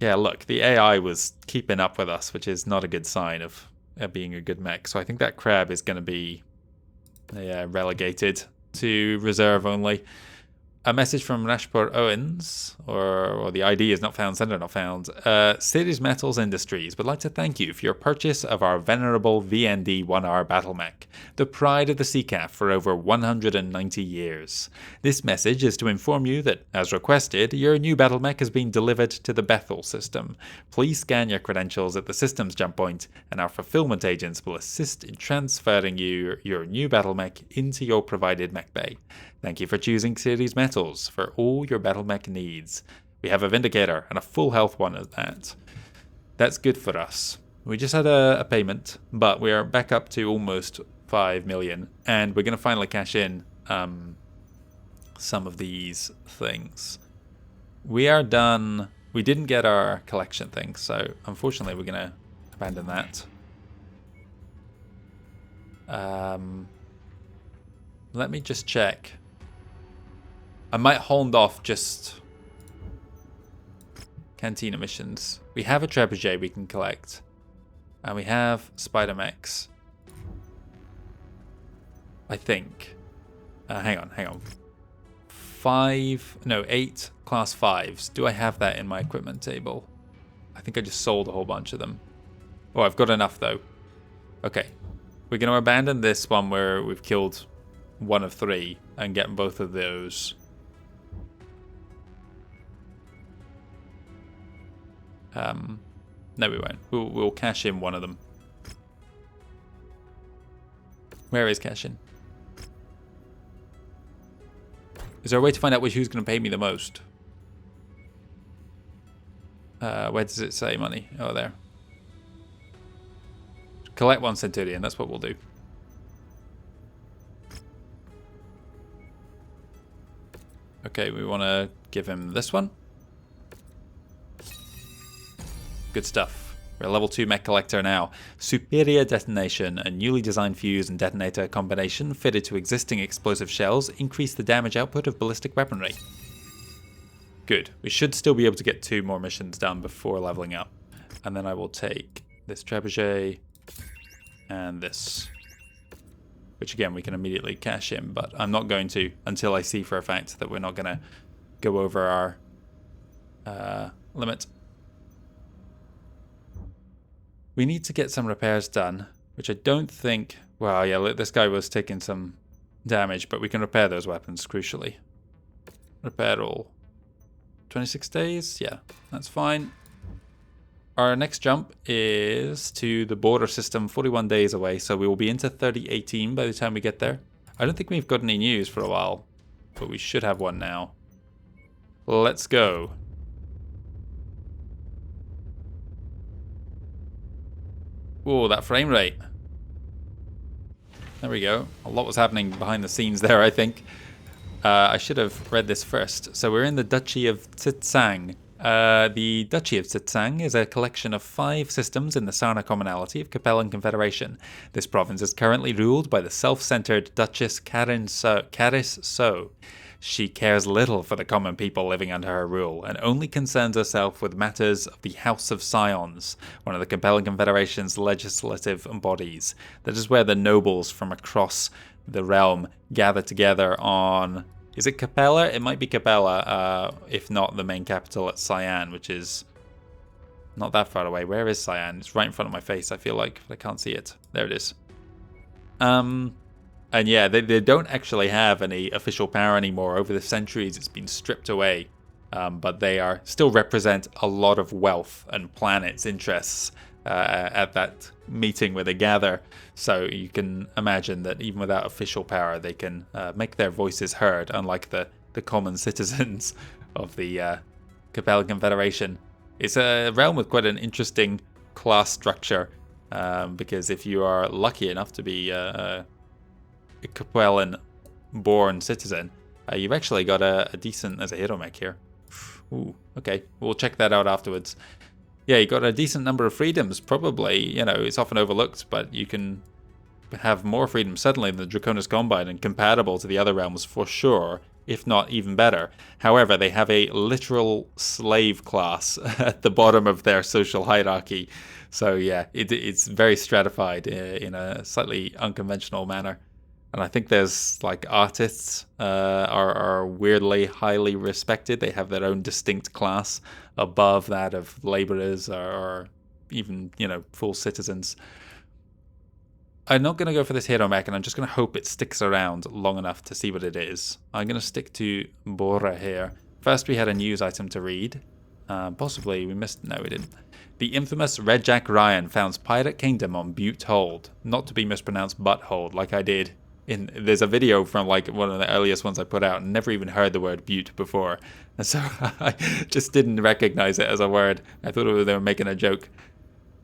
Yeah, look, the AI was keeping up with us, which is not a good sign of being a good mech. So I think that crab is going to be relegated to reserve only. A message from Rashpur Owens, or the ID is not found, sender not found. Series Metals Industries would like to thank you for your purchase of our venerable VND 1R battle mech, the pride of the CCAF for over 190 years. This message is to inform you that, as requested, your new battle mech has been delivered to the Bethel system. Please scan your credentials at the system's jump point, and our fulfillment agents will assist in transferring your new battle mech into your provided mech bay. Thank you for choosing Series Metals for all your battle mech needs. We have a Vindicator and a full health one at that. That's good for us. We just had a payment, but we are back up to almost 5 million, and we're going to finally cash in some of these things. We are done. We didn't get our collection thing, so unfortunately we're going to abandon that. Let me just check. I might hold off just Cantina missions. We have a trebuchet we can collect. And we have spider mechs. I think. Hang on. 8 class 5s. Do I have that in my equipment table? I think I just sold a whole bunch of them. Oh, I've got enough though. Okay. We're going to abandon this one where we've killed 1 of 3 and get both of those. No, we won't. We'll cash in one of them. Where is cash in? Is there a way to find out who's going to pay me the most? Where does it say money? Oh, there. Collect 1 centurion. That's what we'll do. Okay, we want to give him this one. Good stuff. We're a level 2 mech collector now. Superior detonation, a newly designed fuse and detonator combination fitted to existing explosive shells increase the damage output of ballistic weaponry. Good. We should still be able to get 2 more missions done before leveling up. And then I will take this trebuchet and this. Which again we can immediately cash in, but I'm not going to until I see for a fact that we're not going to go over our limit. We need to get some repairs done, which I don't think... Well, yeah, this guy was taking some damage, but we can repair those weapons, crucially. Repair all. 26 days? Yeah, that's fine. Our next jump is to the border system, 41 days away, so we will be into 3018 by the time we get there. I don't think we've got any news for a while, but we should have one now. Let's go. Whoa, that frame rate. There we go. A lot was happening behind the scenes there, I think. I should have read this first. So we're in the Duchy of Tsitsang. The Duchy of Tsitsang is a collection of 5 systems in the Sarna Commonalty of Capellan Confederation. This province is currently ruled by the self-centered Duchess Caris So. She cares little for the common people living under her rule, and only concerns herself with matters of the House of Scions, one of the Capellan Confederation's legislative bodies. That is where the nobles from across the realm gather together on... Is it Capella? It might be Capella, if not the main capital at Cyan, which is not that far away. Where is Cyan? It's right in front of my face, I feel like, but I can't see it. There it is. And yeah, they don't actually have any official power anymore. Over the centuries, it's been stripped away. But they are still represent a lot of wealth and planet's interests at that meeting where they gather. So you can imagine that even without official power, they can make their voices heard, unlike the common citizens of the Capellan Confederation. It's a realm with quite an interesting class structure, because if you are lucky enough to be a Capellan-born citizen, you've actually got a decent... There's a hero mech here. Ooh, okay, we'll check that out afterwards. Yeah, you got a decent number of freedoms, probably. You know, it's often overlooked, but you can have more freedom suddenly than the Draconis Combine and compatible to the other realms for sure, if not even better. However, they have a literal slave class at the bottom of their social hierarchy. So yeah, it's very stratified in a slightly unconventional manner. And I think there's like artists are weirdly highly respected. They have their own distinct class above that of laborers or even, you know, full citizens. I'm not going to go for this hero mech, and I'm just going to hope it sticks around long enough to see what it is. I'm going to stick to Bora here. First, we had a news item to read. Possibly we missed... No, we didn't. The infamous Red Jack Ryan founds Pirate Kingdom on Butte Hold. Not to be mispronounced Butthold, like I did. There's a video from like one of the earliest ones I put out and never even heard the word butte before. And so I just didn't recognize it as a word. I thought they were making a joke.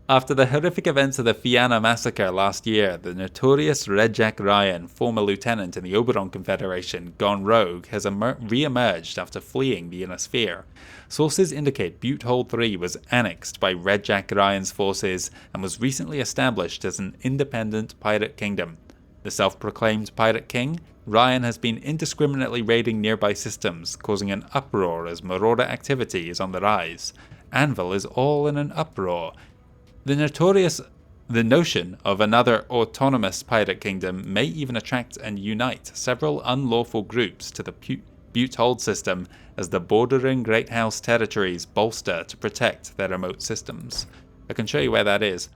After the horrific events of the Fianna massacre last year, the notorious Red Jack Ryan, former lieutenant in the Oberon Confederation, gone rogue, has re-emerged after fleeing the Inner Sphere. Sources indicate Butte Hold 3 was annexed by Red Jack Ryan's forces and was recently established as an independent pirate kingdom. The self-proclaimed Pirate King, Ryan has been indiscriminately raiding nearby systems, causing an uproar as marauder activity is on the rise. Anvil is all in an uproar. The notion of another autonomous pirate kingdom may even attract and unite several unlawful groups to the Butte Hold system as the bordering Great House territories bolster to protect their remote systems. I can show you where that is.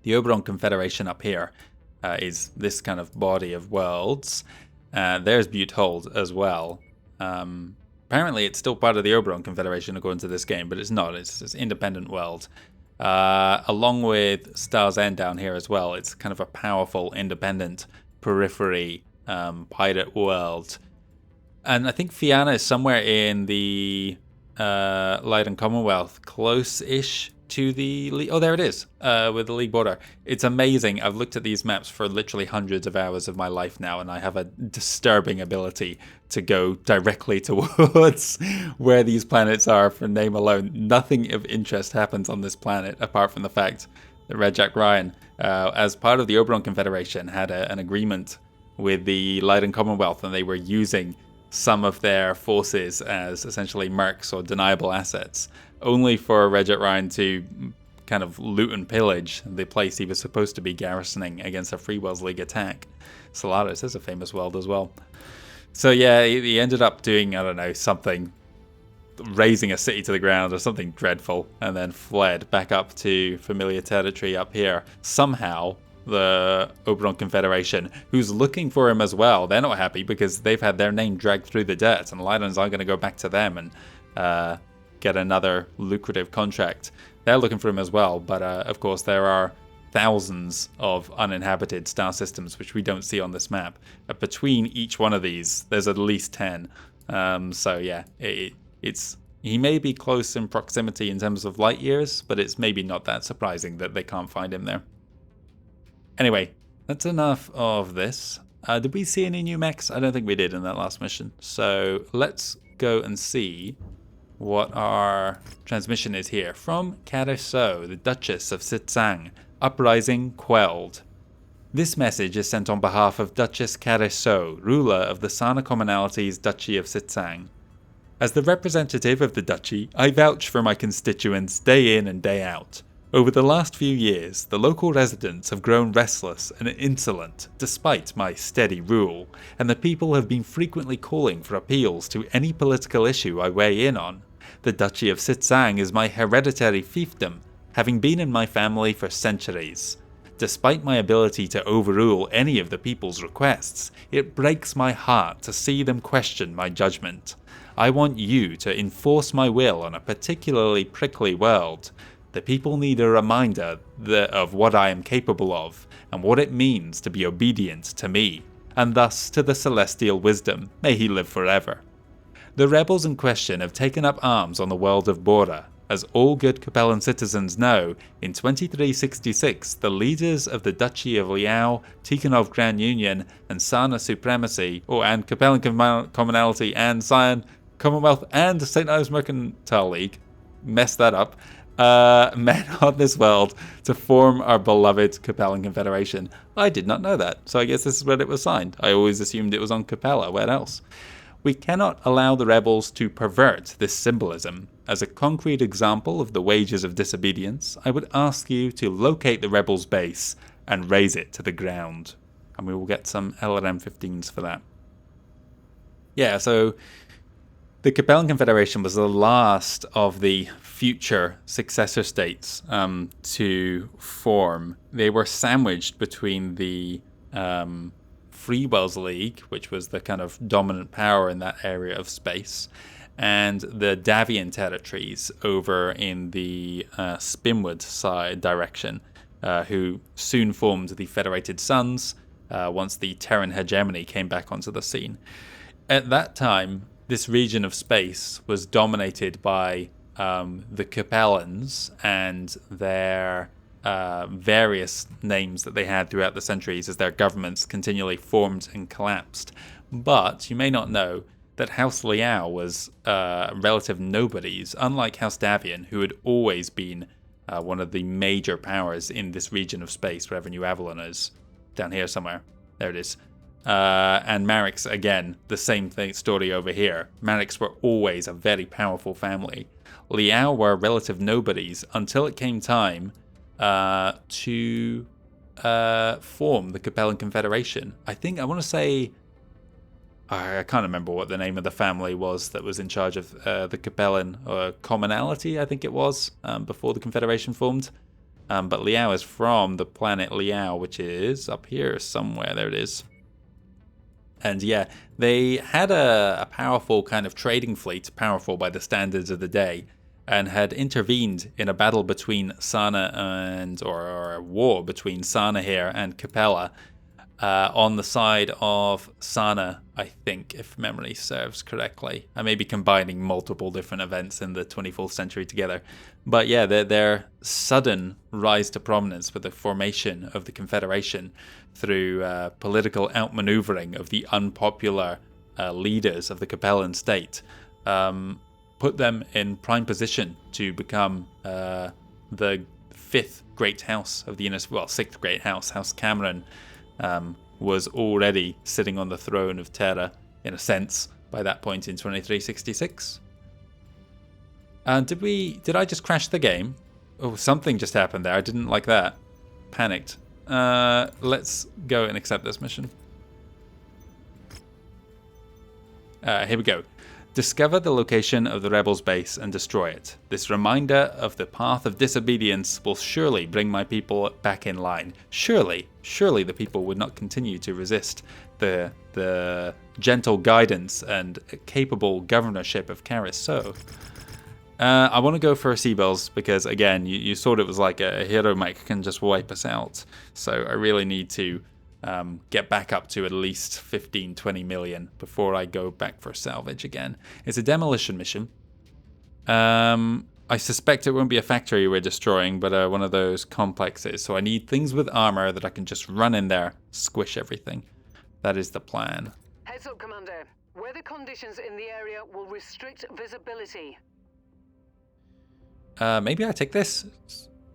The Oberon Confederation up here is this kind of body of worlds. There's Butte Hold as well. Apparently it's still part of the Oberon Confederation according to this game, but it's not. It's an independent world. Along with Star's End down here as well. It's kind of a powerful, independent periphery pirate world. And I think Fianna is somewhere in the Light and Commonwealth, close-ish to the League. Oh, there it is, with the League border. It's amazing. I've looked at these maps for literally hundreds of hours of my life now, and I have a disturbing ability to go directly towards where these planets are for name alone. Nothing of interest happens on this planet, apart from the fact that Red Jack Ryan, as part of the Oberon Confederation, had an agreement with the Light and Commonwealth, and they were using some of their forces as essentially mercs or deniable assets, only for Red Jack Ryan to kind of loot and pillage the place he was supposed to be garrisoning against a Free Worlds League attack. Solaris is a famous world as well. So yeah, he ended up doing, I don't know, something, razing a city to the ground or something dreadful, and then fled back up to familiar territory up here. Somehow, the Oberon Confederation, who's looking for him as well, they're not happy because they've had their name dragged through the dirt, and Lydons aren't going to go back to them and get another lucrative contract. They're looking for him as well, but of course there are thousands of uninhabited star systems which we don't see on this map. Between each one of these, there's at least 10. So yeah, he may be close in proximity in terms of light years, but it's maybe not that surprising that they can't find him there. Anyway, that's enough of this. Did we see any new mechs? I don't think we did in that last mission. So let's go and see what our transmission is here. From Carousseau, the Duchess of Sitsang, Uprising Quelled. This message is sent on behalf of Duchess Carousseau, ruler of the Sana Commonality's Duchy of Sitsang. As the representative of the Duchy, I vouch for my constituents day in and day out. Over the last few years, the local residents have grown restless and insolent despite my steady rule, and the people have been frequently calling for appeals to any political issue I weigh in on. The Duchy of Sitsang is my hereditary fiefdom, having been in my family for centuries. Despite my ability to overrule any of the people's requests, it breaks my heart to see them question my judgment. I want you to enforce my will on a particularly prickly world. The people need a reminder of what I am capable of, and what it means to be obedient to me, and thus to the celestial wisdom. May he live forever. The rebels in question have taken up arms on the world of Bora. As all good Capellan citizens know, in 2366 the leaders of the Duchy of Liao, Tikhonov Grand Union, and Sana Supremacy, and Capellan Commonalty, and Cyan Commonwealth, and St. Ives Mercantile League, messed that up, met on this world to form our beloved Capellan Confederation. I did not know that, so I guess this is where it was signed. I always assumed it was on Capella. Where else? We cannot allow the rebels to pervert this symbolism. As a concrete example of the wages of disobedience, I would ask you to locate the rebels' base and raze it to the ground. And we will get some LRM-15s for that. Yeah, so the Capellan Confederation was the last of the future successor states to form. They were sandwiched between the Free Worlds League, which was the kind of dominant power in that area of space, and the Davian territories over in the Spinward side direction, who soon formed the Federated Suns once the Terran hegemony came back onto the scene. At that time, this region of space was dominated by the Capellans and their various names that they had throughout the centuries as their governments continually formed and collapsed. But you may not know that House Liao was relative nobodies, unlike House Davian, who had always been one of the major powers in this region of space where New Avalon is. down here somewhere. There it is. And Mareks, again, the same story over here. Mareks were always a very powerful family. Liao were relative nobodies until it came time to form the Capellan Confederation. I want to say, I can't remember what the name of the family was that was in charge of the Capellan Commonalty, I think it was, before the Confederation formed. But Liao is from the planet Liao, which is up here somewhere. There it is. And yeah, they had a powerful kind of trading fleet, powerful by the standards of the day, and had intervened in a battle between Sana or a war between Sana here and Capella on the side of Sana, I think, if memory serves correctly. I may be combining multiple different events in the 24th century together. But yeah, their sudden rise to prominence with the formation of the Confederation through political outmaneuvering of the unpopular leaders of the Capellan state put them in prime position to become the fifth great house of the sixth great house. House Cameron was already sitting on the throne of Terra, in a sense, by that point in 2366. And did I just crash the game? Oh, something just happened there. I didn't like that. Panicked. Let's go and accept this mission. Here we go. Discover the location of the rebels' base and destroy it. This reminder of the path of disobedience will surely bring my people back in line. Surely the people would not continue to resist the gentle guidance and capable governorship of Karis. So, I want to go for a Seabells because, again, you thought it was like a hero mech can just wipe us out. So I really need to get back up to at least 15-20 million before I go back for salvage again. It's a demolition mission. I suspect it won't be a factory we're destroying, but one of those complexes. So I need things with armor that I can just run in there, squish everything. That is the plan. Heads up, Commander. Weather conditions in the area will restrict visibility. Maybe I take this.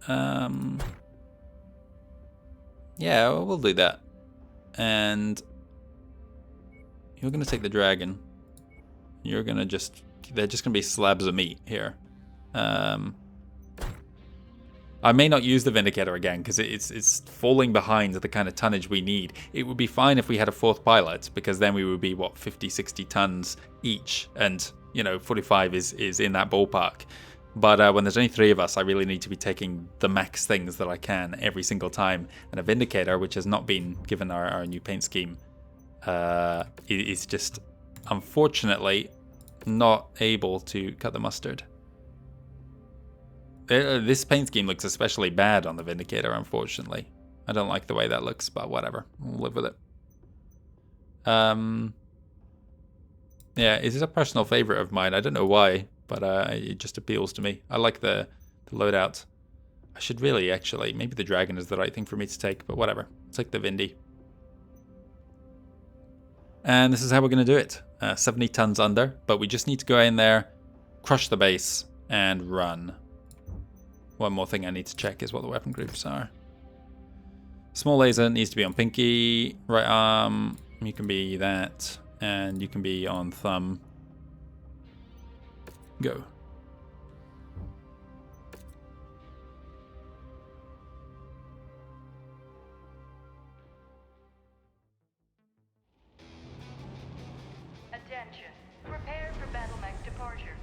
Yeah, we'll do that. And you're going to take the dragon. You're going to they're just going to be slabs of meat here. I may not use the Vindicator again because it's falling behind the kind of tonnage we need. It would be fine if we had a fourth pilot because then we would be, 50, 60 tons each. And, 45 is in that ballpark. But when there's only 3 of us, I really need to be taking the max things that I can every single time. And a Vindicator, which has not been given our new paint scheme, is just, unfortunately, not able to cut the mustard. This paint scheme looks especially bad on the Vindicator, unfortunately. I don't like the way that looks, but whatever. We'll live with it. Yeah, it is a personal favorite of mine. I don't know why. But it just appeals to me. I like the loadout. I should really, actually, maybe the dragon is the right thing for me to take, but whatever. I'll take the Vindy. And this is how we're going to do it. 70 tons under, but we just need to go in there, crush the base, and run. One more thing I need to check is what the weapon groups are. Small laser needs to be on pinky. Right arm, you can be that, and you can be on thumb. Go. Attention. Prepare for battle mech departure.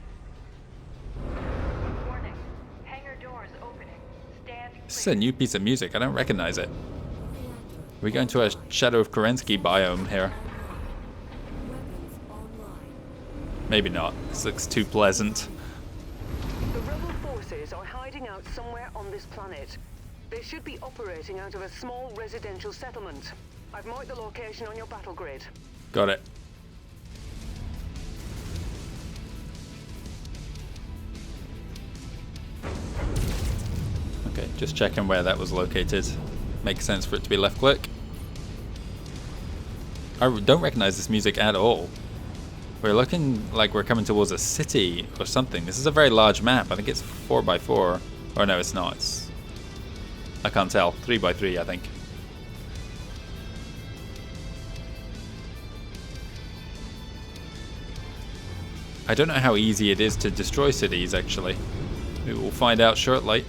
Warning. Hangar doors opening. Stand clear. This is a new piece of music. I don't recognize it. We're going to a Shadow of Kerensky biome here. Maybe not. This looks too pleasant. The rebel forces are hiding out somewhere on this planet. They should be operating out of a small residential settlement. I've marked the location on your battle grid. Got it. Okay, just checking where that was located. Makes sense for it to be left click. I don't recognize this music at all. We're looking like we're coming towards a city or something. This is a very large map. I think it's 4x4. Or no, it's not. I can't tell. 3x3, I think. I don't know how easy it is to destroy cities, actually. We will find out shortly.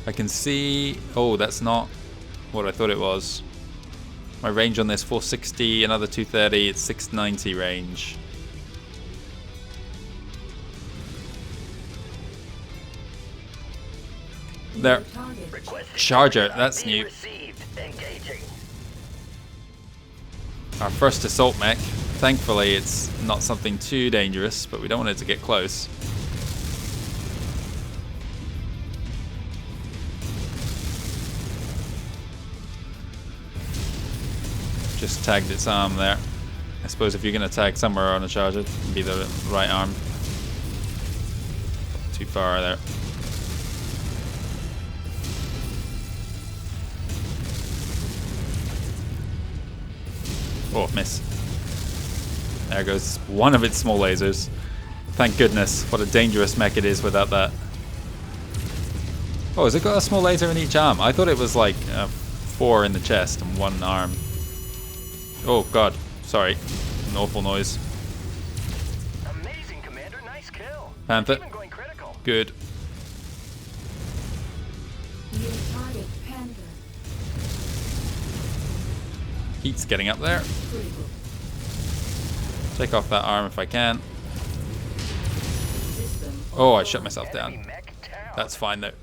I can see... Oh, that's not what I thought it was. My range on this, 460, another 230, it's 690 range. There. Charger, that's new. Our first assault mech. Thankfully, it's not something too dangerous, but we don't want it to get close. Just tagged its arm there. I suppose if you're going to tag somewhere on a charger, it'd be the right arm. Too far there. Oh, miss. There goes one of its small lasers. Thank goodness. What a dangerous mech it is without that. Oh, has it got a small laser in each arm? I thought it was like 4 in the chest and 1 arm. Oh god, sorry. An awful noise. Amazing, Commander. Nice kill. Panther. Even going critical. Good. New target, Panther. Heat's getting up there. Critical. Take off that arm if I can. System. Oh, I shut myself Enemy down. mech down. That's fine though.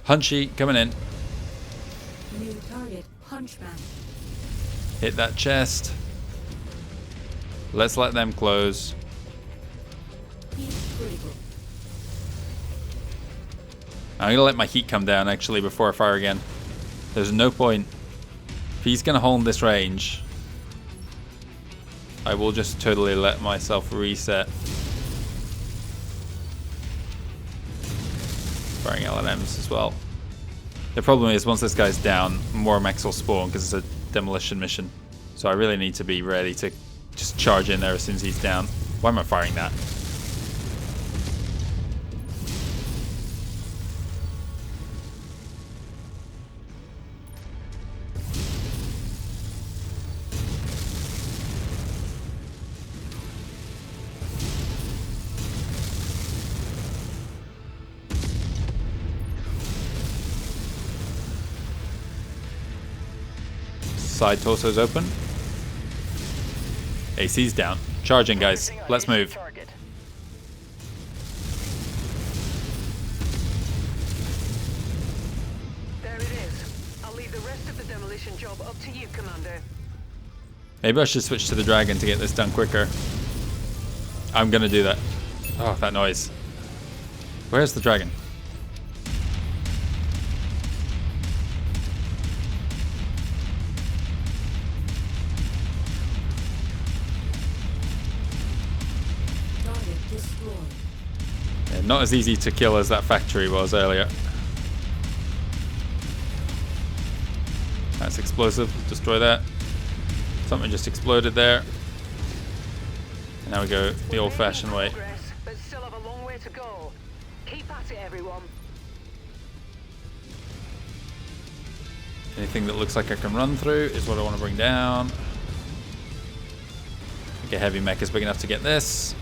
Hunchy coming in. New target, Hunchback. Hit that chest. Let's let them close. Heat critical. I'm gonna let my heat come down actually before I fire again. There's no point. If he's gonna hold this range, I will just totally let myself reset. Firing LNMs as well. The problem is once this guy's down, more mechs will spawn because it's a demolition mission. So I really need to be ready to just charge in there as soon as he's down. Why am I firing that? Side torso's open. AC's down. Charging, guys. Let's move. Target. There it is. I'll leave the rest of the demolition job up to you, Commander. Maybe I should switch to the dragon to get this done quicker. I'm gonna do that. Oh, that noise. Where's the dragon? Target destroyed. Yeah, not as easy to kill as that factory was earlier. That's explosive. Destroy that. Something just exploded there. And now we go the old-fashioned way. Progress, but still have a long way to go. Keep at it, everyone. Anything that looks like I can run through is what I want to bring down. I think a heavy mech is big enough to get this.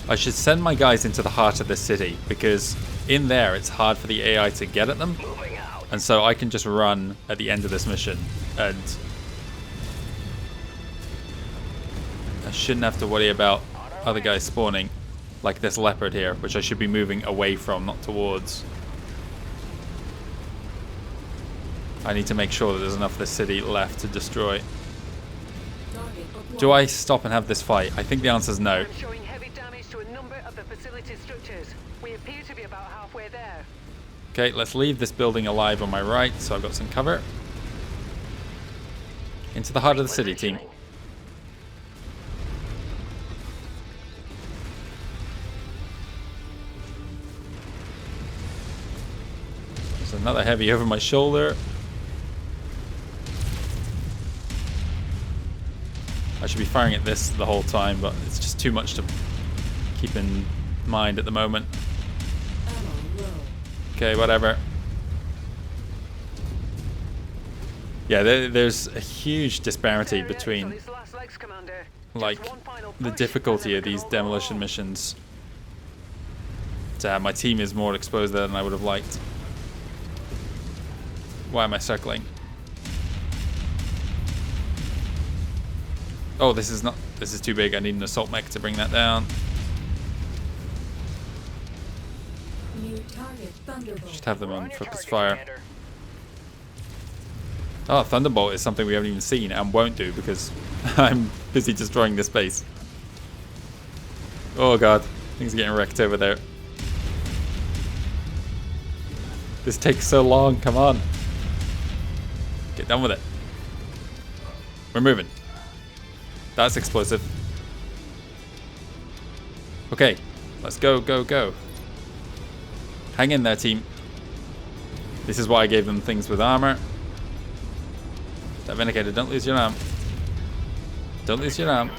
I should send my guys into the heart of the city because in there it's hard for the AI to get at them. Moving out. And so I can just run at the end of this mission and I shouldn't have to worry about other guys spawning like this leopard here, which I should be moving away from, not towards. I need to make sure that there's enough of the city left to destroy. Target acquired. Do I stop and have this fight? I think the answer is no. I'm showing heavy damage to a number of the facility structures. We appear to be about halfway there. Okay, let's leave this building alive on my right, so I've got some cover. Into the heart of the city, team. There's another heavy over my shoulder. I should be firing at this the whole time, but it's just too much to keep in mind at the moment. Ammo low. Okay, whatever. Yeah, there's a huge disparity between like the difficulty of these demolition missions. My team is more exposed there than I would have liked. Why am I circling? Oh, this is too big. I need an assault mech to bring that down. New target, Thunderbolt. Just have them on focus fire. Oh, Thunderbolt is something we haven't even seen and won't do because I'm busy destroying this base. Oh god, things are getting wrecked over there. This takes so long, come on. Get done with it. We're moving. That's explosive. Okay, let's go, go, go. Hang in there, team. This is why I gave them things with armor. That Vindicator, don't lose your arm. Don't lose your arm.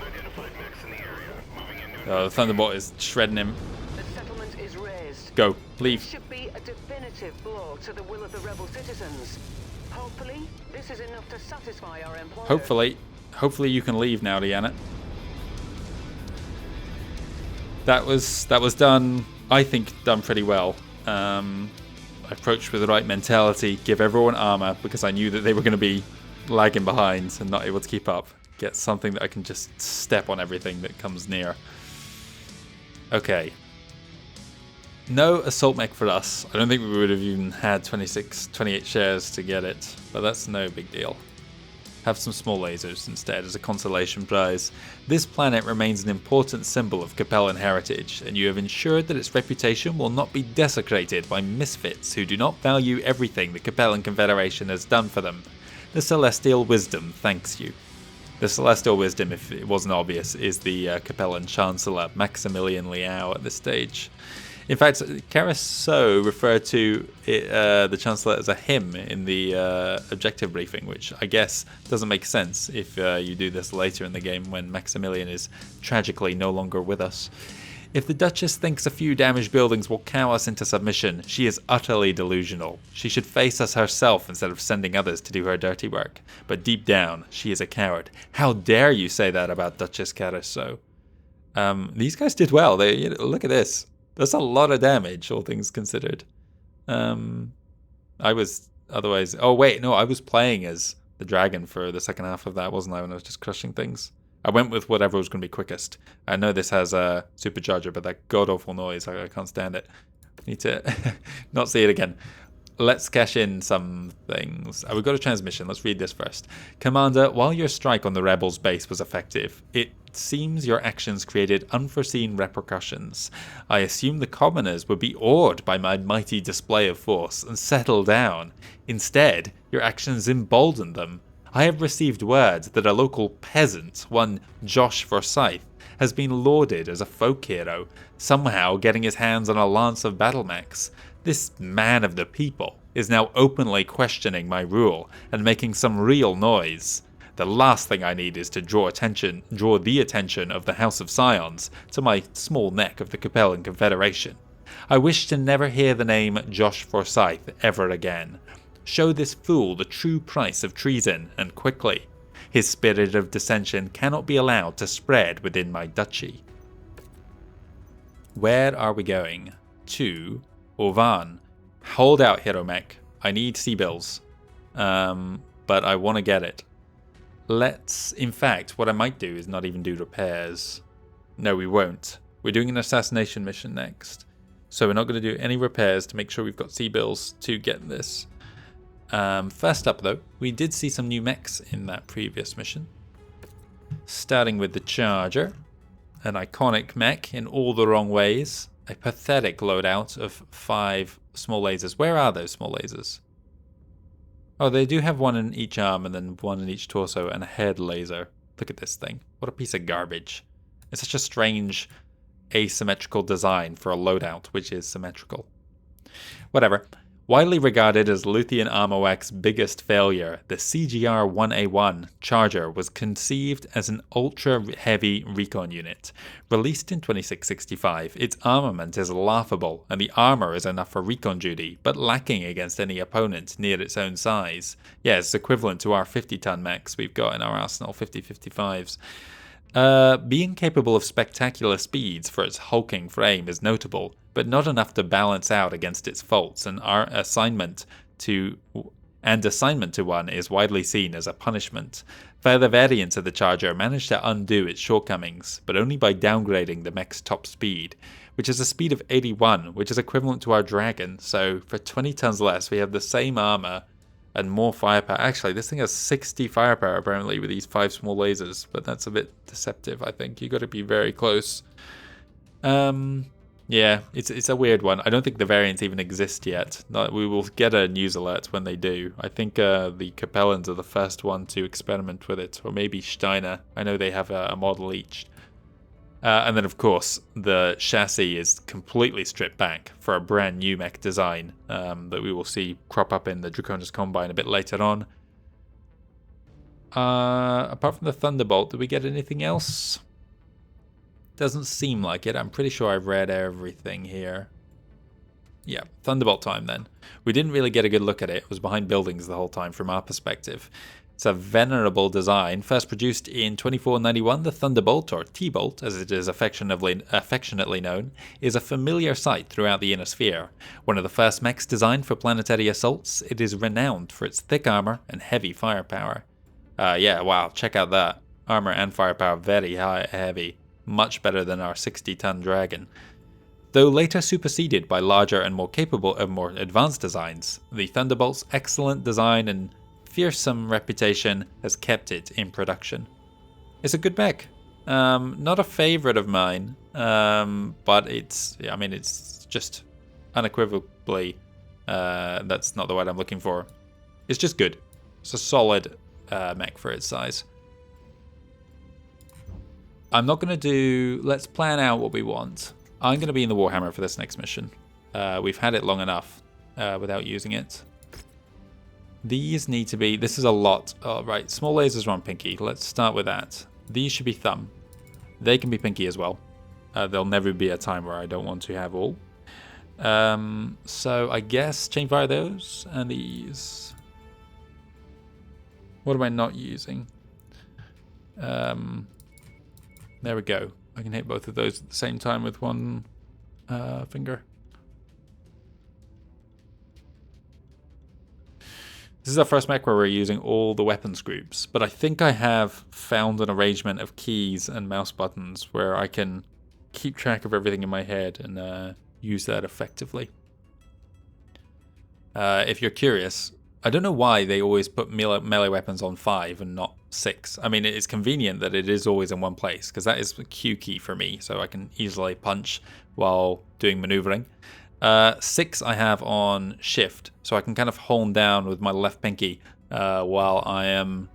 Oh, the Thunderbolt is shredding him. The settlement is raised. Go, leave. This should be a definitive blow to the will of the rebel citizens. Hopefully, this is enough to satisfy our employer. Hopefully you can leave now, Deanna. That was done, I think, done pretty well. Approached with the right mentality, give everyone armor because I knew that they were going to be lagging behind and not able to keep up. Get something that I can just step on everything that comes near. Okay. No assault mech for us. I don't think we would have even had 28 shares to get it, but that's no big deal. Have some small lasers instead as a consolation prize. This planet remains an important symbol of Capellan heritage, and you have ensured that its reputation will not be desecrated by misfits who do not value everything the Capellan Confederation has done for them. The Celestial Wisdom thanks you. The Celestial Wisdom, if it wasn't obvious, is the Capellan Chancellor, Maximilian Liao, at this stage. In fact, Caruso referred to the Chancellor as a him in the objective briefing, which I guess doesn't make sense if you do this later in the game when Maximilian is tragically no longer with us. If the Duchess thinks a few damaged buildings will cow us into submission, she is utterly delusional. She should face us herself instead of sending others to do her dirty work. But deep down, she is a coward. How dare you say that about Duchess Caruso? These guys did well. Look at this. That's a lot of damage, all things considered. I was otherwise... Oh, wait, no, I was playing as the dragon for the second half of that, wasn't I, when I was just crushing things? I went with whatever was going to be quickest. I know this has a supercharger, but that god-awful noise, I can't stand it. Need to not see it again. Let's cash in some things. We've got a transmission. Let's read this first. Commander, while your strike on the rebels' base was effective, it seems your actions created unforeseen repercussions. I assumed the commoners would be awed by my mighty display of force and settle down. Instead, your actions emboldened them. I have received word that a local peasant, one Josh Forsyth, has been lauded as a folk hero, somehow getting his hands on a lance of battle mechs. This man of the people is now openly questioning my rule and making some real noise. The last thing I need is to draw the attention of the House of Scions to my small neck of the Capellan Confederation. I wish to never hear the name Josh Forsyth ever again. Show this fool the true price of treason, and quickly. His spirit of dissension cannot be allowed to spread within my duchy. Where are we going? To Ovan. Hold out, Hiromech. I need C-bills. But I want to get it. In fact, what I might do is not even do repairs. No, we won't. We're doing an assassination mission next. So we're not going to do any repairs to make sure we've got C-bills to get this. First up, though, we did see some new mechs in that previous mission. Starting with the Charger, an iconic mech in all the wrong ways. A pathetic loadout of 5 small lasers. Where are those small lasers? Oh, they do have one in each arm and then one in each torso and a head laser. Look at this thing. What a piece of garbage. It's such a strange asymmetrical design for a loadout, which is symmetrical. Whatever. Widely regarded as Luthien Armorwerk's biggest failure, the CGR-1A1 Charger was conceived as an ultra-heavy recon unit. Released in 2665, its armament is laughable, and the armor is enough for recon duty, but lacking against any opponent near its own size. Yeah, it's equivalent to our 50-ton mechs we've got in our arsenal, 50-55s. Being capable of spectacular speeds for its hulking frame is notable, but not enough to balance out against its faults, and assignment to one is widely seen as a punishment. Further variants of the Charger managed to undo its shortcomings, but only by downgrading the mech's top speed, which is a speed of 81, which is equivalent to our Dragon. So for 20 tons less, we have the same armor and more firepower. Actually, this thing has 60 firepower apparently with these 5 small lasers, but that's a bit deceptive, I think. You got to be very close. Yeah, it's a weird one. I don't think the variants even exist yet. We will get a news alert when they do. I think the Capellans are the first one to experiment with it, or maybe Steiner. I know they have a model each. And then, of course, the chassis is completely stripped back for a brand new mech design that we will see crop up in the Draconis Combine a bit later on. Apart from the Thunderbolt, did we get anything else? Doesn't seem like it. I'm pretty sure I've read everything here. Yeah, Thunderbolt time then. We didn't really get a good look at it. It was behind buildings the whole time from our perspective. It's a venerable design. First produced in 2491, the Thunderbolt, or T-Bolt as it is affectionately known, is a familiar sight throughout the Inner Sphere. One of the first mechs designed for planetary assaults, it is renowned for its thick armor and heavy firepower. Yeah, wow, check out that. Armor and firepower very heavy. Much better than our 60-ton Dragon. Though later superseded by larger and more capable and more advanced designs, the Thunderbolt's excellent design and fearsome reputation has kept it in production. It's a good mech. Not a favorite of mine, but it's just unequivocally, that's not the word I'm looking for. It's just good. It's a solid mech for its size. I'm not going to do... Let's plan out what we want. I'm going to be in the Warhammer for this next mission. We've had it long enough without using it. These need to be... This is a lot. Oh, right, small lasers are on Pinky. Let's start with that. These should be Thumb. They can be Pinky as well. There'll never be a time where I don't want to have all. So I guess chain fire those and these. What am I not using? There we go. I can hit both of those at the same time with one finger. This is our first mech where we're using all the weapons groups, but I think I have found an arrangement of keys and mouse buttons where I can keep track of everything in my head and use that effectively. If you're curious, I don't know why they always put melee weapons on 5 and not 6. I mean, it's convenient that it is always in one place, because that is the Q key for me, so I can easily punch while doing maneuvering. 6 I have on shift, so I can kind of hold down with my left pinky while I am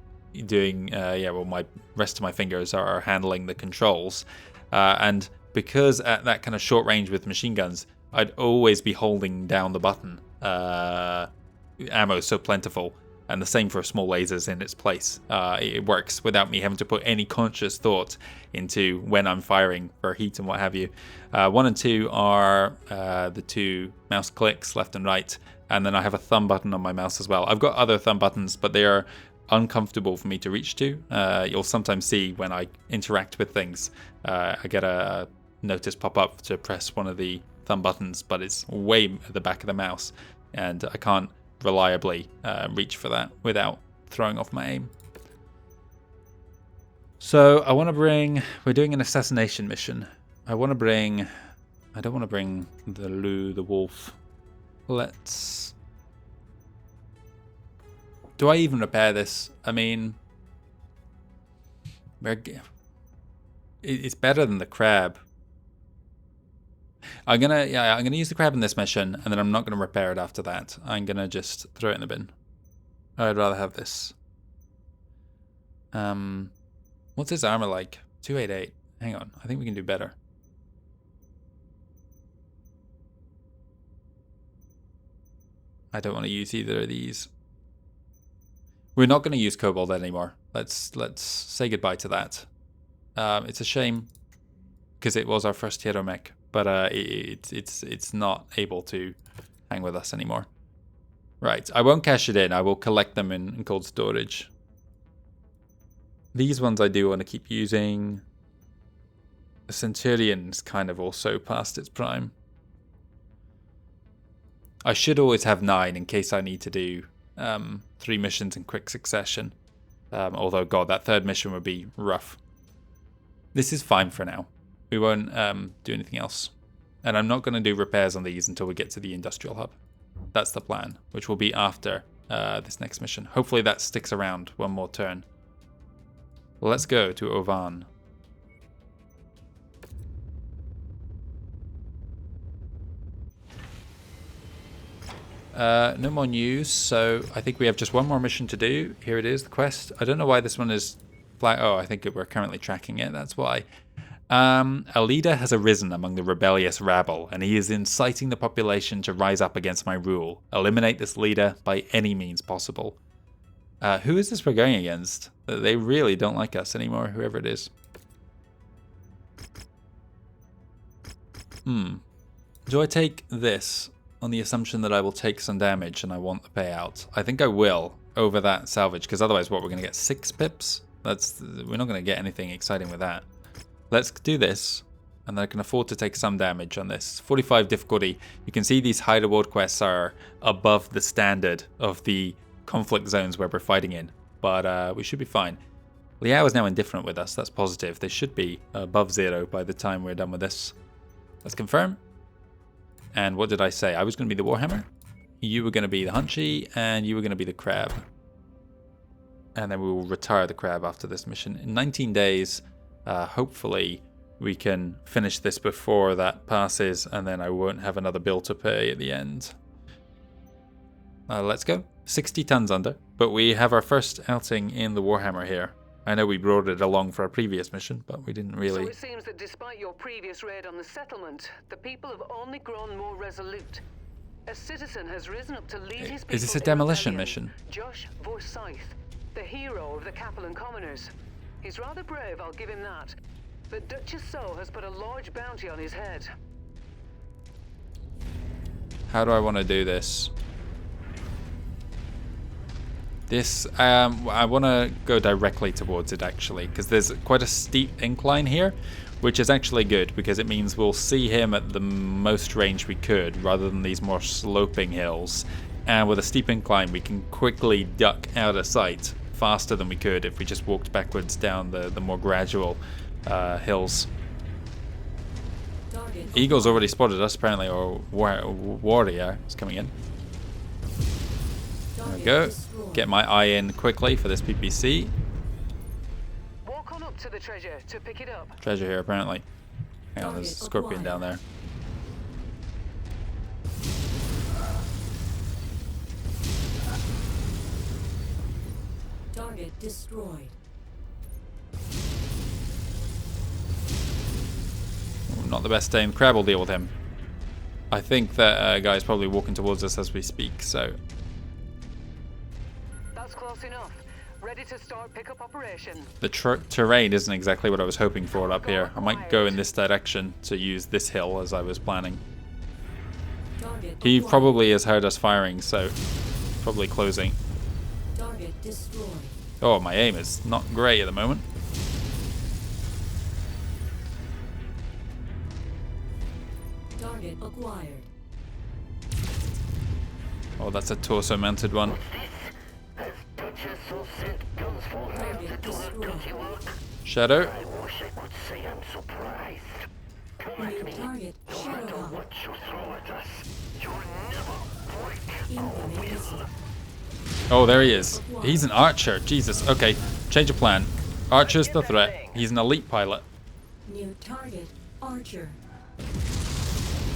doing, my rest of my fingers are handling the controls. And because at that kind of short range with machine guns, I'd always be holding down the button. Ammo is so plentiful, and the same for small lasers in its place. It works without me having to put any conscious thought into when I'm firing for heat and what have you. 1 and 2 are the 2 mouse clicks, left and right, and then I have a thumb button on my mouse as well. I've got other thumb buttons, but they are uncomfortable for me to reach to. You'll sometimes see when I interact with things, I get a notice pop up to press one of the thumb buttons, but it's way at the back of the mouse, and I can't reliably reach for that without throwing off my aim. So I want to bring... We're doing an assassination mission. I don't want to bring the wolf. Let's... Do I even repair this? I mean... It's better than the crab. I'm gonna use the crab in this mission, and then I'm not gonna repair it after that. I'm gonna just throw it in the bin. I'd rather have this. What's his armor like? 288. Hang on, I think we can do better. I don't want to use either of these. We're not going to use Kobold anymore. Let's say goodbye to that. It's a shame because it was our first hero mech, but it's not able to hang with us anymore. Right, I won't cash it in. I will collect them in cold storage. These ones I do want to keep using. The Centurion's kind of also past its prime. I should always have 9 in case I need to do 3 missions in quick succession. Although, God, that 3rd mission would be rough. This is fine for now. We won't do anything else. And I'm not going to do repairs on these until we get to the industrial hub. That's the plan, which will be after this next mission. Hopefully that sticks around one more turn. Let's go to Ovan. No more news, so I think we have just one more mission to do. Here it is, the quest. I don't know why this one is flag. Oh, I think we're currently tracking it, that's why. A leader has arisen among the rebellious rabble, and he is inciting the population to rise up against my rule. Eliminate this leader by any means possible. Who is this we're going against? They really don't like us anymore, whoever it is. Do I take this on the assumption that I will take some damage and I want the payout? I think I will over that salvage, because otherwise what, we're going to get 6 pips? We're not going to get anything exciting with that. Let's do this, and then I can afford to take some damage on this. 45 difficulty. You can see these hide award quests are above the standard of the conflict zones where we're fighting in, but we should be fine. Liao is now indifferent with us, that's positive. They should be above 0 by the time we're done with this. Let's confirm. And what did I say? I was going to be the Warhammer, you were going to be the Hunchy, and you were going to be the Crab. And then we will retire the Crab after this mission. In 19 days, hopefully we can finish this before that passes, and then I won't have another bill to pay at the end. Let's go. 60 tons under, but we have our first outing in the Warhammer here. I know we brought it along for our previous mission, but we didn't really... So it seems that despite your previous raid on the settlement, the people have only grown more resolute. A citizen has risen up to lead his people. Is this a demolition mission? Josh Forsyth, the hero of the Capellan Commoners. He's rather brave, I'll give him that. But Duchess So has put a large bounty on his head. How do I want to do this? I want to go directly towards it, actually, because there's quite a steep incline here, which is actually good, because it means we'll see him at the most range we could, rather than these more sloping hills. And with a steep incline, we can quickly duck out of sight faster than we could if we just walked backwards down the more gradual hills. Eagle's already spotted us, apparently, or Warrior is coming in. There we go. Get my eye in quickly for this PPC. Walk on up to the treasure to pick it up. Treasure here, apparently. Hang on, there's a scorpion down there. Target destroyed. Not the best aim. Crab will deal with him. I think that guy's probably walking towards us as we speak, so... That's close enough. Ready to start pickup operation. The terrain isn't exactly what I was hoping for up here. I might go in this direction to use this hill as I was planning. He probably has heard us firing, so probably closing. Target destroyed. Oh, my aim is not great at the moment. Target acquired. Oh, that's a torso-mounted one. Target destroyed. Shadow. I wish I could say I'm surprised. New target shadow. What you throw at us, you'll never break. Incoming missile. Oh, there he is. He's an archer. Jesus. Okay, change of plan. Archer's the threat. He's an elite pilot. New target archer.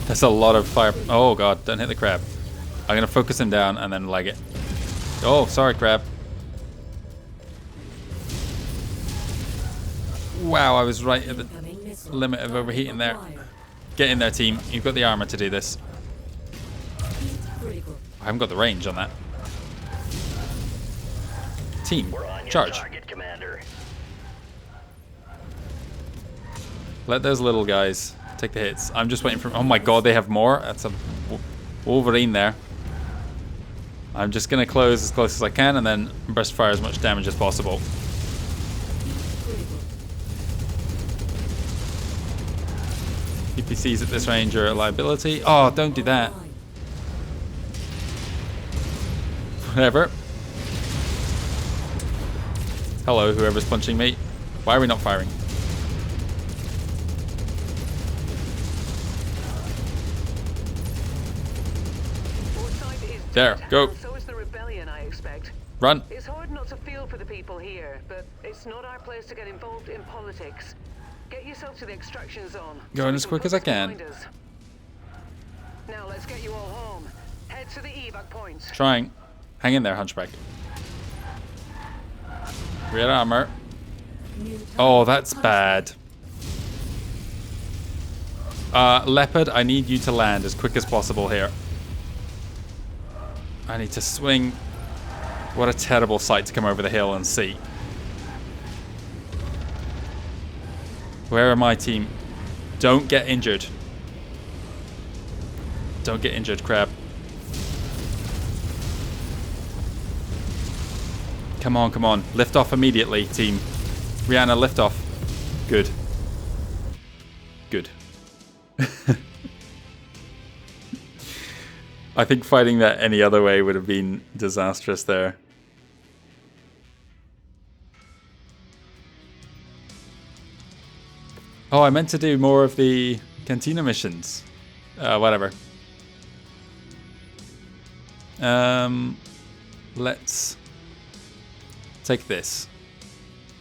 That's a lot of fire. Oh god, don't hit the crab. I'm gonna focus him down and then leg it. Oh, sorry, crab. Wow, I was right at the limit of overheating there. Get in there, team. You've got the armor to do this. I haven't got the range on that. Team, We're on your charge. target, Commander. Let those little guys take the hits. I'm just waiting for... Oh my god, they have more. That's a Wolverine there. I'm just going to close as close as I can and then burst fire as much damage as possible. PPCs at this range are a liability. Oh, don't do that. Whatever. Hello, whoever's punching me. Why are we not firing? There, go. So is the rebellion, I expect. Run. It's hard not to feel for the people here, but it's not our place to get involved in politics. Get yourself to the extraction zone. Going as quick as I can. Now let's get you all home. Head to the evac points. Trying. Hang in there, Hunchback. Red armor. Oh, that's bad. Leopard, I need you to land as quick as possible here. I need to swing. What a terrible sight to come over the hill and see. Where are my team? Don't get injured. Don't get injured, Crab. Come on, come on. Lift off immediately, team. Rihanna, lift off. Good. Good. I think fighting that any other way would have been disastrous there. Oh, I meant to do more of the Cantina missions. Whatever. Let's take this.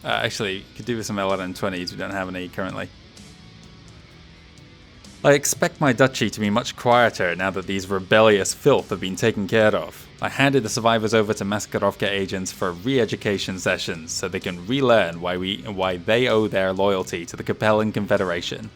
Actually, could do with some LRM-20s. We don't have any currently. I expect my duchy to be much quieter now that these rebellious filth have been taken care of. I handed the survivors over to Maskarovka agents for re-education sessions so they can relearn why they owe their loyalty to the Capellan Confederation.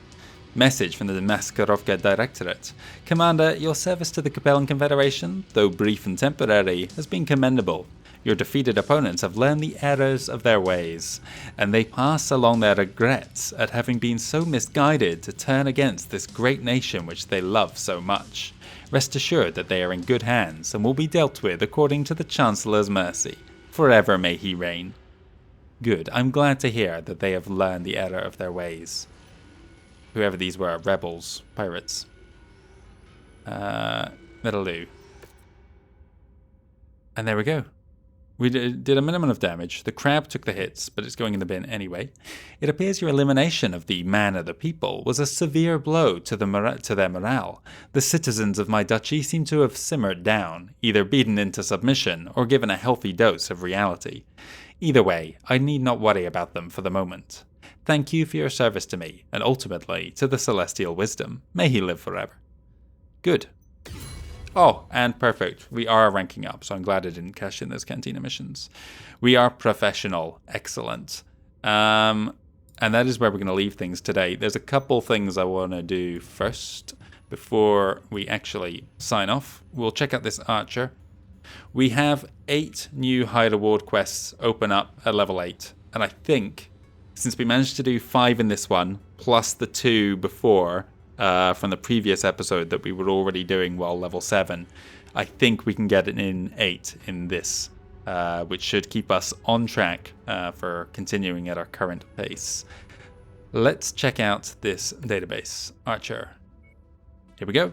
Message from the Maskarovka Directorate. Commander, your service to the Capellan Confederation, though brief and temporary, has been commendable. Your defeated opponents have learned the errors of their ways, and they pass along their regrets at having been so misguided to turn against this great nation which they love so much. Rest assured that they are in good hands, and will be dealt with according to the Chancellor's mercy. Forever may he reign. Good, I'm glad to hear that they have learned the error of their ways. Whoever these were, rebels, pirates. That'll do. And there we go. We did a minimum of damage. The crab took the hits, but it's going in the bin anyway. It appears your elimination of the man of the people was a severe blow to their morale. The citizens of my duchy seem to have simmered down, either beaten into submission or given a healthy dose of reality. Either way, I need not worry about them for the moment. Thank you for your service to me, and ultimately to the celestial wisdom. May he live forever. Good. Oh, and perfect. We are ranking up, so I'm glad I didn't cash in those Cantina missions. We are professional. Excellent. And that is where we're going to leave things today. There's a couple things I want to do first before we actually sign off. We'll check out this archer. We have 8 new high reward quests open up at level 8. And I think, since we managed to do 5 in this one, plus the 2 before... from the previous episode that we were already doing while level 7, I think we can get it in 8 in this, which should keep us on track for continuing at our current pace. Let's check out this database. Archer. Here we go.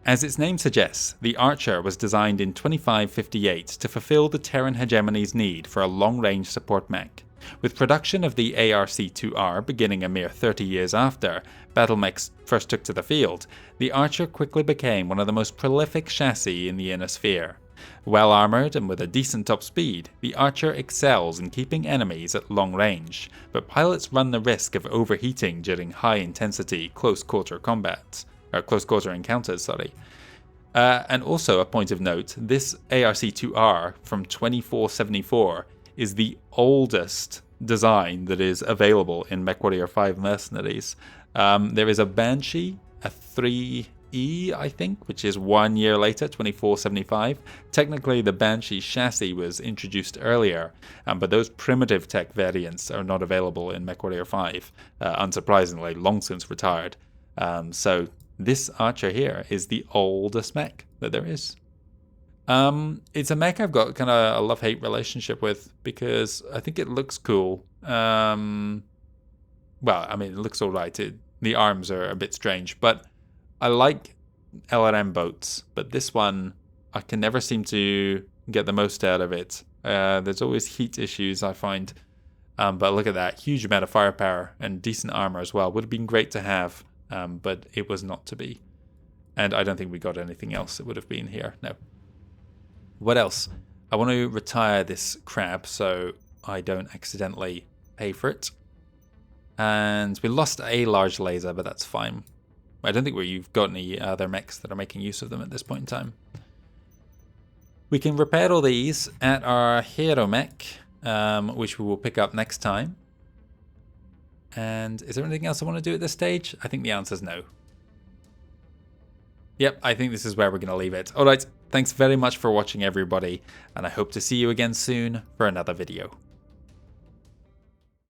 As its name suggests, the Archer was designed in 2558 to fulfill the Terran hegemony's need for a long-range support mech. With production of the ARC-2R beginning a mere 30 years after battle mechs first took to the field, the Archer quickly became one of the most prolific chassis in the inner sphere. Well armoured and with a decent top speed, the Archer excels in keeping enemies at long range, but pilots run the risk of overheating during high-intensity close-quarter encounters. And also a point of note, this ARC-2R from 2474 is the oldest design that is available in MechWarrior 5 Mercenaries. There is a Banshee, a 3 E, I think, which is 1 year later, 2475. Technically, the Banshee chassis was introduced earlier, but those primitive tech variants are not available in MechWarrior 5. Unsurprisingly, long since retired. So this Archer here is the oldest mech that there is. It's a mech I've got kind of a love-hate relationship with because I think it looks cool. Well, I mean, it looks alright. The arms are a bit strange, but I like LRM boats. But this one, I can never seem to get the most out of it. There's always heat issues, I find. But look at that. Huge amount of firepower and decent armor as well. Would have been great to have, but it was not to be. And I don't think we got anything else that would have been here. No. What else? I want to retire this crab so I don't accidentally pay for it. And we lost a large laser, but that's fine. I don't think we've got any other mechs that are making use of them at this point in time. We can repair all these at our hero mech, which we will pick up next time. And is there anything else I want to do at this stage? I think the answer is no. Yep, I think this is where we're going to leave it. Alright, thanks very much for watching everybody, and I hope to see you again soon for another video.